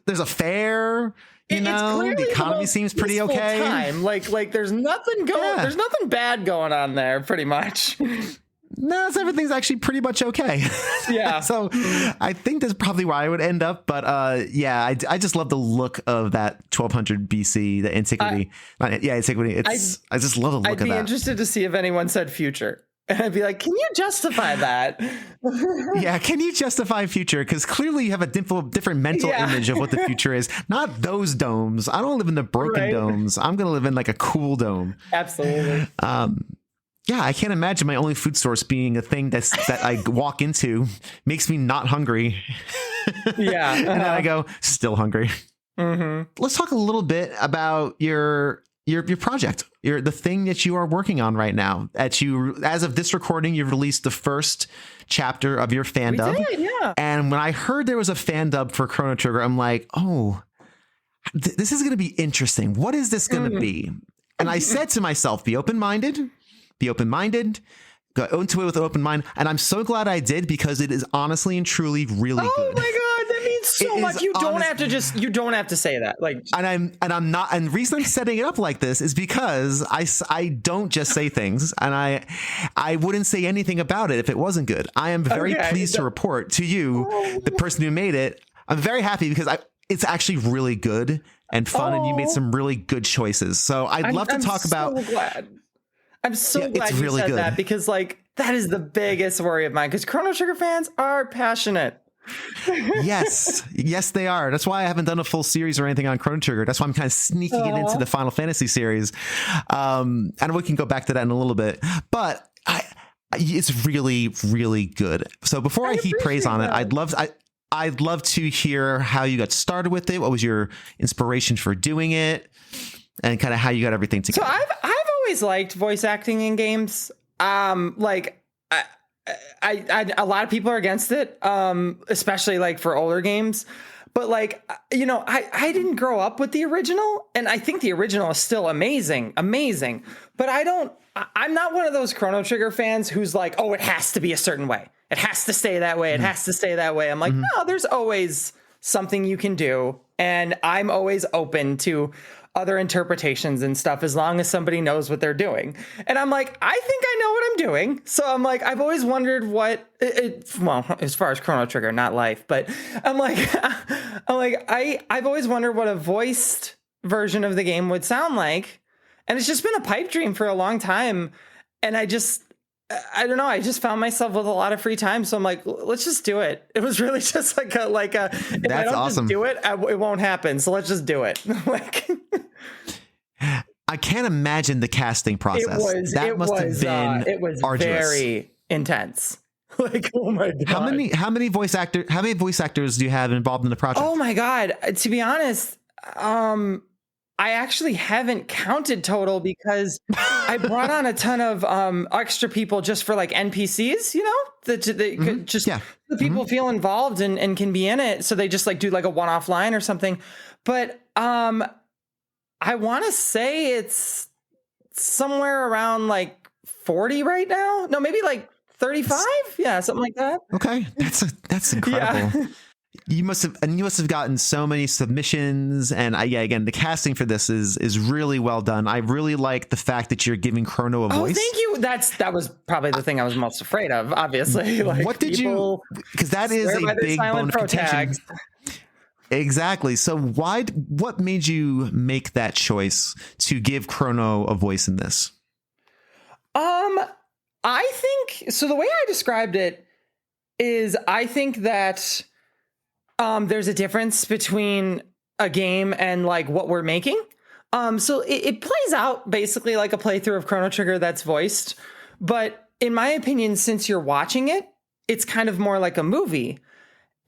There's a fair. The economy seems pretty okay. Time. Like there's nothing going. There's nothing bad going on there. Pretty much. No, everything's actually pretty much okay. Yeah. So I think that's probably where I would end up. But I just love the look of that 1200 BC, the antiquity. Antiquity. I just love the look of that. I'd be interested to see if anyone said future. And I'd be like, can you justify that? Yeah, can you justify future? Because clearly you have a different mental image of what the future is. Not those domes. I don't live in the broken domes. I'm going to live in like a cool dome. Absolutely. I can't imagine my only food source being a thing that I walk into makes me not hungry. Yeah. And then I go, still hungry. Mm-hmm. Let's talk a little bit about your project, the thing that you are working on right now. As of this recording, you've released the first chapter of your fan dub. Yeah. And when I heard there was a fan dub for Chrono Trigger, I'm like, oh, this is going to be interesting. What is this going to be? And I said to myself, be open-minded, go into it with an open mind. And I'm so glad I did, because it is honestly and truly really good. Oh my God, that means so much. You don't have to say that. Like, and the reason I'm setting it up like this is because I don't just say things, and I wouldn't say anything about it if it wasn't good. I am very pleased to report to you, the person who made it. I'm very happy because it's actually really good and fun, and you made some really good choices. So I'd love to talk about. I'm so glad you said that, because like that is the biggest worry of mine, because Chrono Trigger fans are passionate. Yes, they are. That's why I haven't done a full series or anything on Chrono Trigger. That's why I'm kind of sneaking it into the Final Fantasy series. And we can go back to that in a little bit, but it's really, really good. So before I heap praise on it, I'd love to hear how you got started with it. What was your inspiration for doing it, and kind of how you got everything together? So I've always liked voice acting in games. Like a lot of people are against it, especially like for older games. But like, I didn't grow up with the original, and I think the original is still amazing. But I'm not one of those Chrono Trigger fans who's like, oh, it has to be a certain way. It has to stay that way. It has to stay that way. I'm like, no, there's always something you can do. And I'm always open to other interpretations and stuff, as long as somebody knows what they're doing. And I'm like, I think I know what I'm doing. So I'm like, I've always wondered well, as far as Chrono Trigger, not life, but I've always wondered what a voiced version of the game would sound like. And it's just been a pipe dream for a long time. And I don't know. I just found myself with a lot of free time. So I'm like, let's just do it. It was really just like a if That's I don't awesome. just do it, it won't happen. So let's just do it. Like, I can't imagine the casting process. It was arduous. Very intense. Like, oh my God. How many voice actors do you have involved in the project? Oh my God. To be honest, I actually haven't counted total, because I brought on a ton of extra people just for like NPCs, the people feel involved and can be in it. So they just like do like a one-off line or something. But I want to say it's somewhere around like 40 right now. No, maybe like 35. Yeah, something like that. Okay, that's incredible. Yeah. You must have gotten so many submissions, and again, the casting for this is really well done. I really like the fact that you're giving Chrono a voice. Oh, thank you. That was probably the thing I was most afraid of, obviously. Like, what did you? Because that is a big bone of contention. Exactly. So what made you make that choice to give Chrono a voice in this? I think so. The way I described it is, I think that there's a difference between a game and like what we're making. So it plays out basically like a playthrough of Chrono Trigger that's voiced. But in my opinion, since you're watching it, it's kind of more like a movie.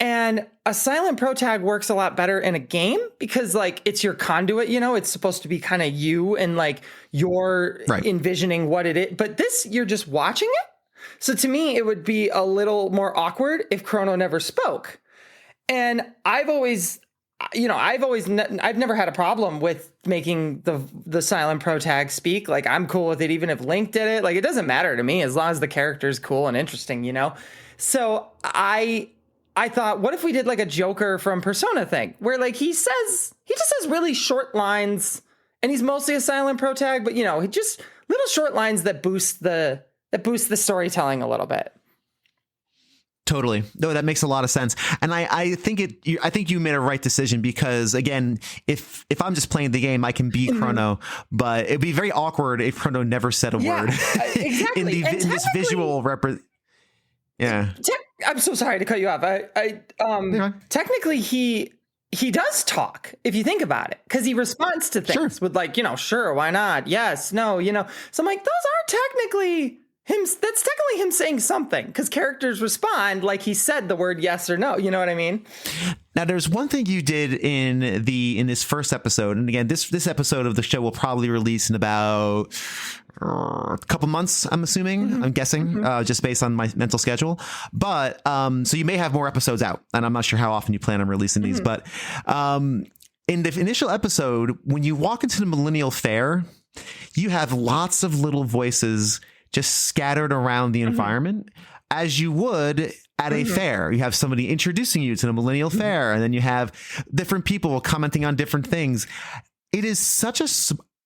And a silent protag works a lot better in a game because like it's your conduit, you know, it's supposed to be kind of you and like you're envisioning what it is. But this, you're just watching it. So to me, it would be a little more awkward if Chrono never spoke. And I've never had a problem with making the silent protag speak. Like I'm cool with it, even if Link did it. Like it doesn't matter to me as long as the character's cool and interesting, you know? So I thought, what if we did like a Joker from Persona thing where like he just says really short lines and he's mostly a silent protag, but you know, just little short lines that boost the storytelling a little bit. Totally. No, that makes a lot of sense. And I think you made a right decision because again, if I'm just playing the game, I can be Chrono, but it'd be very awkward if Chrono never said a word. Exactly. in this visual Yeah. I'm so sorry to cut you off. Technically he does talk if you think about it, because he responds to things with like, you know, sure, why not? Yes, no, you know. So I'm like, those are technically him. That's technically him saying something because characters respond like he said the word yes or no. You know what I mean? Now, there's one thing you did in this first episode, and again, this episode of the show will probably release in about a couple months, I'm assuming, I'm guessing, just based on my mental schedule. But so you may have more episodes out, and I'm not sure how often you plan on releasing these. But in the initial episode, when you walk into the Millennial Fair, you have lots of little voices just scattered around the environment, as you would at a fair. You have somebody introducing you to the Millennial Fair, and then you have different people commenting on different things. It is such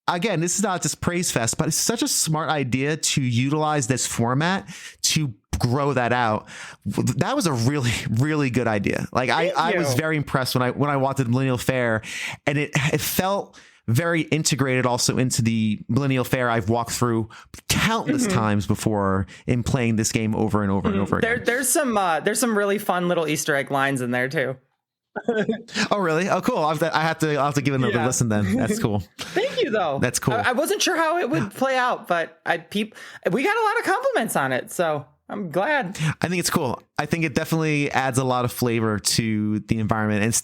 again, this is not just praise fest, but it's such a smart idea to utilize this format to grow that out. That was a really, really good idea. Like I was very impressed when I walked to the Millennial Fair, and it felt very integrated also into the Millennial Fair I've walked through countless times before in playing this game over and over and over again. There's some really fun little Easter egg lines in there too. Oh really? Oh cool. I'll have to give it another listen then. That's cool. Thank you though. That's cool. I wasn't sure how it would play out, but we got a lot of compliments on it, so I'm glad. I think it's cool. I think it definitely adds a lot of flavor to the environment and it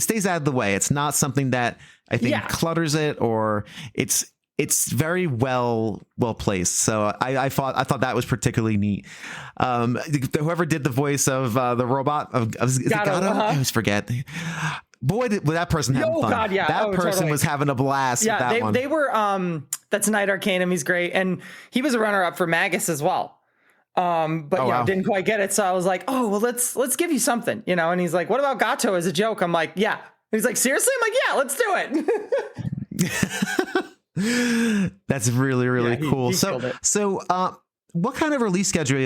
stays out of the way. It's not something that I think clutters it, or it's very well placed. So I thought that was particularly neat. Whoever did the voice of the robot is it Gato? I always forget. Boy, did that person have fun. God, yeah. That person totally was having a blast. Yeah, with that one. They were. That's Night Arcanum. He's great, and he was a runner-up for Magus as well. But didn't quite get it. So I was like, oh well, let's give you something, you know. And he's like, what about Gato as a joke? I'm like, yeah. And he's like, seriously? I'm like, yeah, let's do it. That's really, really cool. So what kind of release schedule are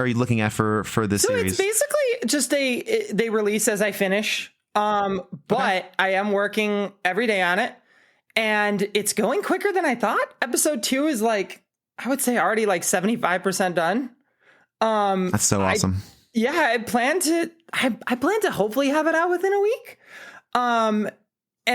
you looking at for this series? It's basically just they release as I finish. But I am working every day on it, and it's going quicker than I thought. Episode 2 is like, I would say already like 75% done. That's so awesome. I plan to hopefully have it out within a week. And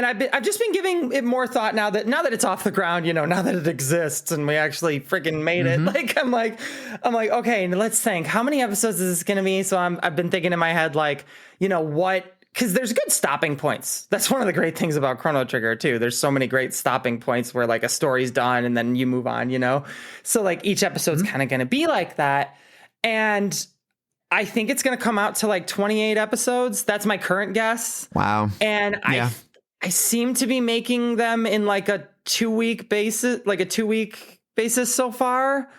I've just been giving it more thought now that it's off the ground, you know, now that it exists and we actually freaking made it. Like, I'm like, okay, let's think, how many episodes is this going to be? So I've been thinking in my head, like, you know, because there's good stopping points. That's one of the great things about Chrono Trigger too. There's so many great stopping points where like a story's done and then you move on, you know? So like each episode's kind of going to be like that. And I think it's going to come out to like 28 episodes. That's my current guess. Wow. And I seem to be making them in like a 2-week basis so far.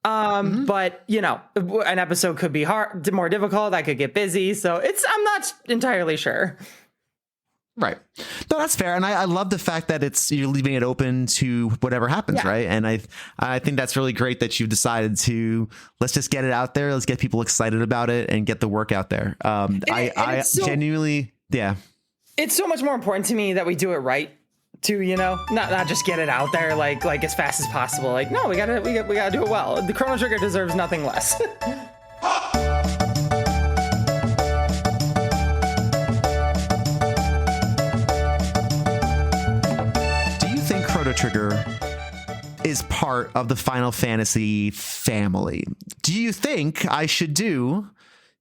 But you know, an episode could be more difficult. I could get busy. So I'm not entirely sure. Right. No, that's fair. And I love the fact that you're leaving it open to whatever happens. Right. And I think that's really great that you've decided to, let's just get it out there. Let's get people excited about it and get the work out there. Genuinely, it's so much more important to me that we do it right. To, you know, not just get it out there like as fast as possible. Like, no, we gotta do it well. The Chrono Trigger deserves nothing less. Do you think Chrono Trigger is part of the Final Fantasy family? Do you think I should do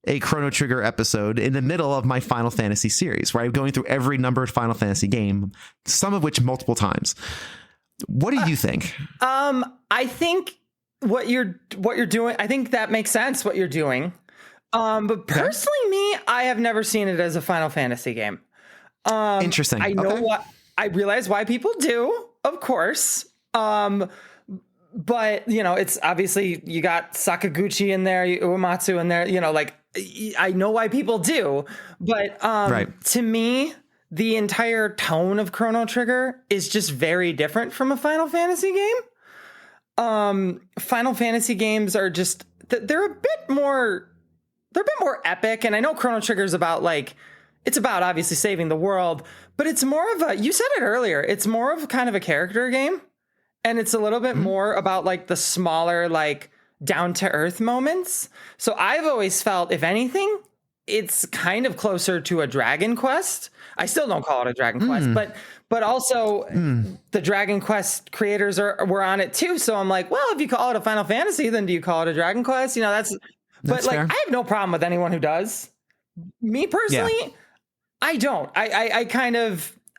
a Chrono Trigger episode in the middle of my Final Fantasy series, where I'm going through every numbered Final Fantasy game, some of which multiple times. What do you think? I think what you're doing, I think that makes sense what you're doing. But personally, me, I have never seen it as a Final Fantasy game. Interesting. I know what I realize why people do, of course. But it's obviously you got Sakaguchi in there, Uematsu in there, like I know why people do, but to me, the entire tone of Chrono Trigger is just very different from a Final Fantasy game. Final Fantasy games are just they're a bit more epic, and I know Chrono Trigger is about it's about obviously saving the world, but it's more of you said it earlier, it's more of kind of a character game, and it's a little bit more about the smaller down to earth moments. So I've always felt, if anything, it's kind of closer to a Dragon Quest. I still don't call it a Dragon Quest, but also the Dragon Quest creators were on it too. So I'm like, well, if you call it a Final Fantasy, then do you call it a Dragon Quest? That's fair. I have no problem with anyone who does. Me personally, I don't.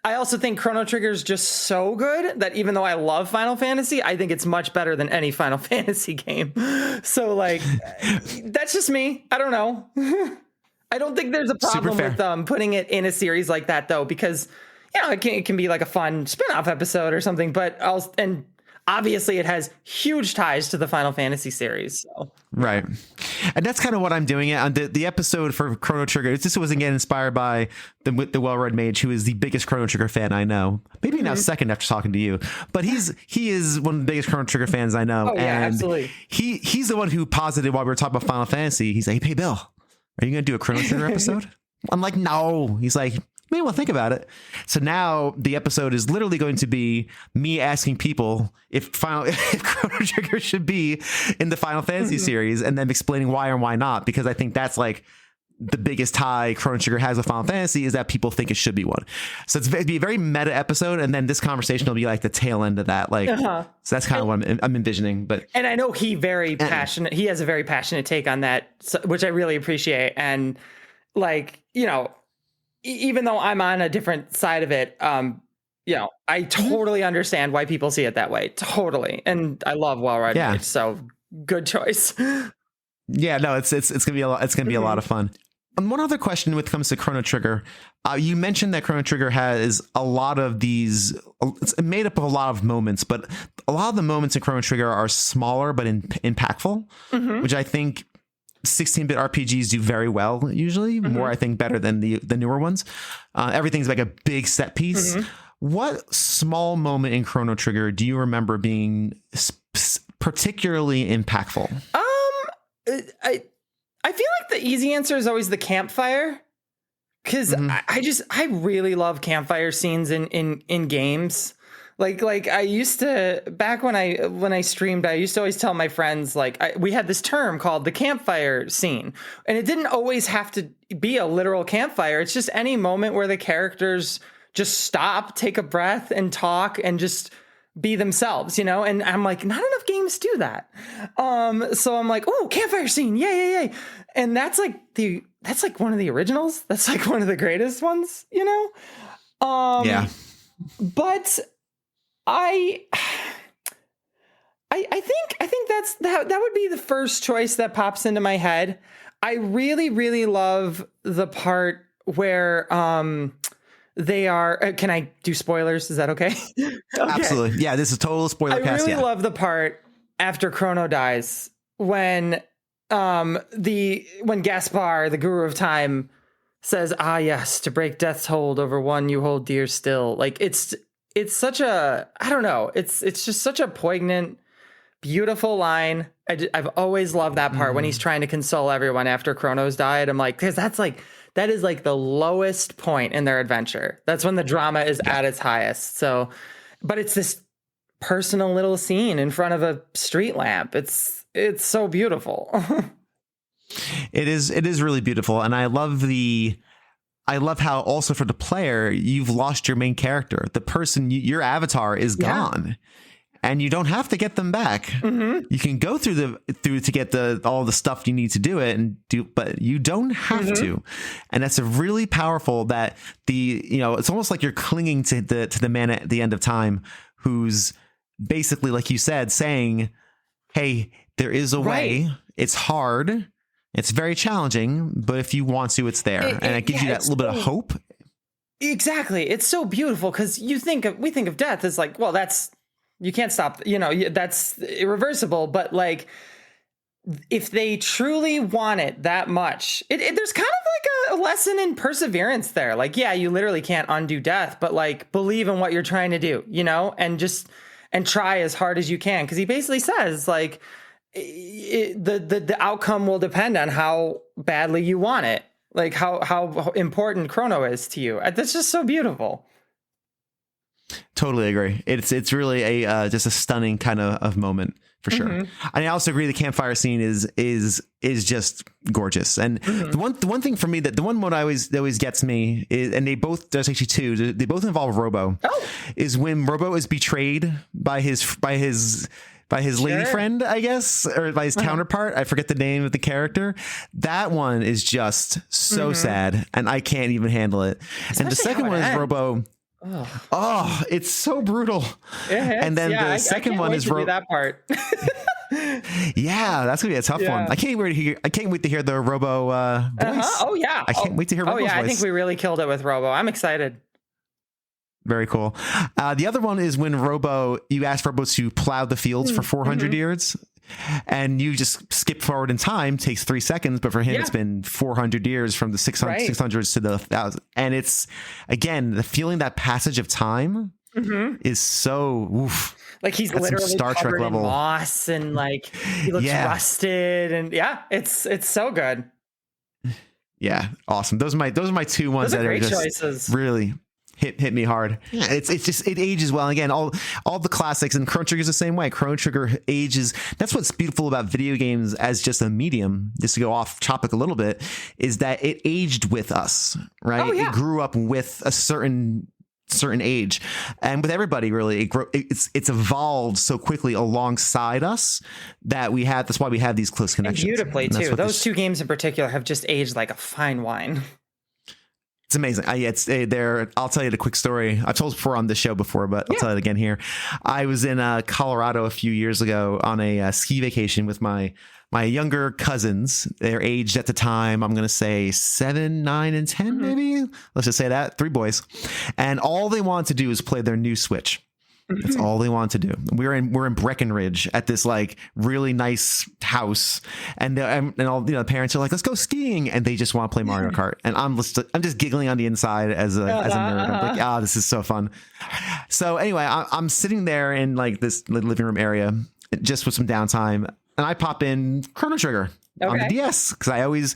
I also think Chrono Trigger is just so good that even though I love Final Fantasy, I think it's much better than any Final Fantasy game. So that's just me. I don't know. I don't think there's a problem with putting it in a series like that though, because it can be a fun spin-off episode or something, and obviously it has huge ties to the Final Fantasy series. So. Right. And that's kind of what I'm doing it on the episode for Chrono Trigger. This was again inspired by the Well Red Mage, who is the biggest Chrono Trigger fan I know. Maybe now second after talking to you, but he is one of the biggest Chrono Trigger fans I know. Oh yeah, and absolutely. He's the one who posited while we were talking about Final Fantasy. He's like, "Hey Bill, are you going to do a Chrono Trigger episode?" I'm like, "No." He's like, maybe we'll think about it. So now the episode is literally going to be me asking people if Chrono Trigger should be in the Final Fantasy series, and then explaining why or why not, because I think that's the biggest tie Chrono Trigger has with Final Fantasy, is that people think it should be one. So it'd be a very meta episode, and then this conversation will be the tail end of that. So that's kind of what I'm envisioning. And I know he has a very passionate take on that, which I really appreciate. And even though I'm on a different side of it, I totally understand why people see it that way. Totally. And I love Well Red Mage, so good choice. Yeah, no, it's gonna be a lot of fun. One other question when it comes to Chrono Trigger, you mentioned that Chrono Trigger has a lot of these. It's made up of a lot of moments, but a lot of the moments in Chrono Trigger are smaller but impactful, which I think 16-bit RPGs do very well. Usually, more I think better than the newer ones. Everything's like a big set piece. What small moment in Chrono Trigger do you remember being particularly impactful? I feel like the easy answer is always the campfire, because I really love campfire scenes in games. I used to, back when I streamed, I used to always tell my friends, we had this term called the campfire scene, and it didn't always have to be a literal campfire. It's just any moment where the characters just stop, take a breath, and talk, and just be themselves, and I'm like, not enough games do that. So I'm like, oh, campfire scene, yay. And that's one of the originals. That's one of the greatest ones, Yeah. But I think that would be the first choice that pops into my head. I really, really love the part where they are. Can I do spoilers? Is that okay? Okay. Absolutely. Yeah, this is total spoiler cast. I really love the part after Chrono dies when Gaspar, the Guru of Time, says, "Ah, yes, to break death's hold over one you hold dear still." It's such a, I don't know. It's just such a poignant, beautiful line. I've always loved that part when he's trying to console everyone after Chrono's died. I'm like, because that is the lowest point in their adventure. That's when the drama is at its highest. So, but it's this personal little scene in front of a street lamp. It's so beautiful. It is really beautiful. And I love how also for the player, you've lost your main character. The person, your avatar is gone. and you don't have to get them back. Mm-hmm. You can go through to get all the stuff you need to do it but you don't have to. And that's a really powerful that it's almost like you're clinging to the man at the end of time who's basically, like you said, saying, hey, there is a way. It's hard. It's very challenging, but if you want to, it's there. And it gives you that little bit of hope. Exactly. It's so beautiful because we think of death as like, well, you can't stop, that's irreversible. But like, if they truly want it that much, there's kind of like a lesson in perseverance there. Like, yeah, you literally can't undo death, but like believe in what you're trying to do, and try as hard as you can. Cause he basically says like the outcome will depend on how badly you want it. Like how important Chrono is to you. That's just so beautiful. Totally agree. It's really just a stunning kind of moment for sure. And I also agree the campfire scene is just gorgeous. And the one thing for me that always gets me is, and there's actually two. They both involve Robo. Is when Robo is betrayed by his lady friend, I guess, or by his counterpart. I forget the name of the character. That one is just so sad, and I can't even handle it. And the second one is Robo. Oh, it's so brutal. And then the second one is Robo. That part. Yeah, that's gonna be a tough one. I can't wait to hear the Robo voice. Oh yeah, I can't wait to hear Robo's voice. I think we really killed it with Robo. I'm excited. Very cool. The other one is when you ask Robo to plow the fields for 400 yards, and you just skip forward in time, takes 3 seconds, but for him it's been 400 years from the 600s to the 1000. And it's, again, the feeling that passage of time is so oof. Like he's literally Star covered Trek level in moss and like he looks rusted, and it's so good. Yeah, awesome. Those are my two ones that are just choices. Really hit me hard. Yeah, it ages well. And again, all the classics, and Chrono Trigger is the same way. Chrono Trigger ages. That's what's beautiful about video games as just a medium, just to go off topic a little bit, is that it aged with us, right? Oh, yeah. It grew up with a certain age, and with everybody really, it's evolved so quickly alongside us that that's why we have these close connections. And beautifully too. Those two games in particular have just aged like a fine wine. It's amazing. I'll tell you the quick story. I've told it before on this show before, but I'll tell it again here. I was in Colorado a few years ago on a ski vacation with my younger cousins. They're aged at the time, I'm going to say 7, 9, and 10, maybe. Let's just say that. 3 boys. And all they want to do is play their new Switch. That's all they want to do. We're in Breckenridge at this like really nice house, and all the parents are like, "Let's go skiing," and they just want to play Mario Kart. And I'm just giggling on the inside as a nerd. I'm like, this is so fun. So anyway, I'm sitting there in like this living room area just with some downtime, and I pop in Chrono Trigger on the DS because I always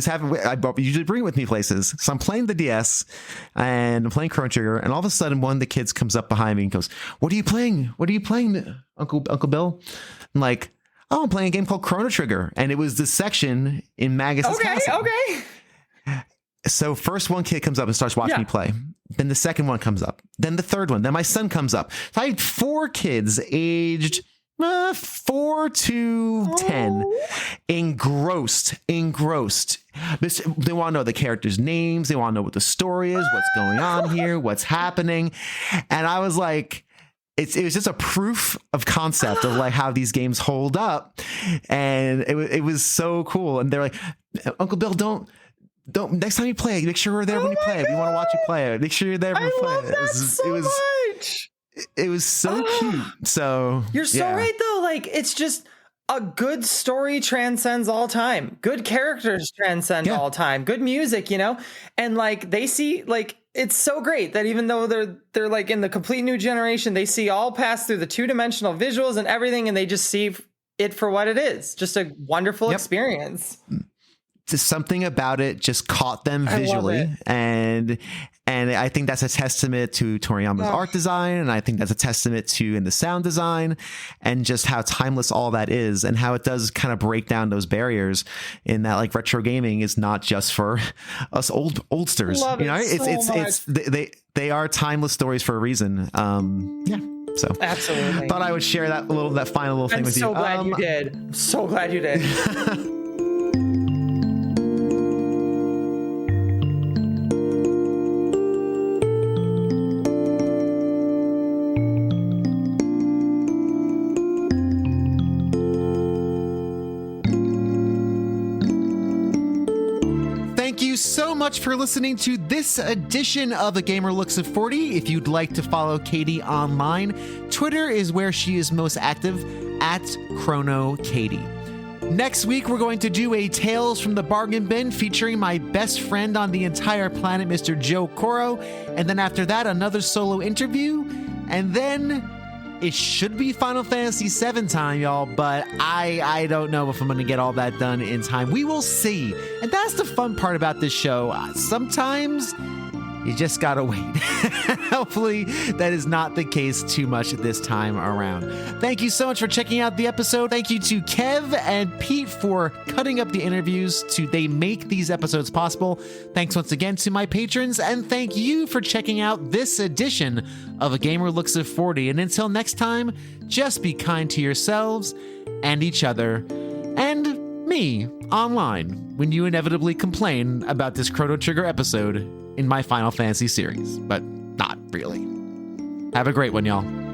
have it. I usually bring it with me places. So I'm playing the DS and I'm playing Chrono Trigger, and all of a sudden one of the kids comes up behind me and goes, "What are you playing? What are you playing, Uncle Bill?" I'm like, "Oh, I'm playing a game called Chrono Trigger." And it was this section in Magus's castle. Okay. So first one kid comes up and starts watching me play. Then the second one comes up. Then the third one. Then my son comes up. So I had 4 kids aged 4 to 10, engrossed. They want to know the characters' names. They want to know what the story is, what's going on here, what's happening. And I was like, it was just a proof of concept of like how these games hold up. And it was so cool. And they're like, "Uncle Bill, don't next time you play, make sure we're there when you play it. We want to watch you play it. Make sure you're there when you play it." It was so cute. So you're so right though. Like it's just a good story transcends all time. Good characters transcend all time. Good music, and like they see like it's so great that even though they're like in the complete new generation, they see all pass through the 2-dimensional visuals and everything, and they just see it for what it is. Just a wonderful experience. Just something about it just caught them visually, and I think that's a testament to Toriyama's art design, and I think that's a testament to the sound design, and just how timeless all that is, and how it does kind of break down those barriers in that like retro gaming is not just for us oldsters. They are timeless stories for a reason. So Absolutely. thought I would share that final little thing with you. I'm so glad you did. I'm so glad you did. Thank you so much for listening to this edition of A Gamer Looks at 40. If you'd like to follow Katie online, Twitter is where she is most active, at Chrono Katie. Next week, we're going to do a Tales from the Bargain Bin featuring my best friend on the entire planet, Mr. Joe Coro. And then after that, another solo interview. And then it should be Final Fantasy VII time, y'all, but I don't know if I'm going to get all that done in time. We will see. And that's the fun part about this show. Sometimes you just gotta wait. Hopefully that is not the case too much this time around. Thank you so much for checking out the episode. Thank you to Kev and Pete for cutting up the interviews. They make these episodes possible. Thanks once again to my patrons, and thank you for checking out this edition of A Gamer Looks at 40. And until next time, just be kind to yourselves and each other and me online when you inevitably complain about this Chrono Trigger episode in my Final Fantasy series, but not really. Have a great one, y'all.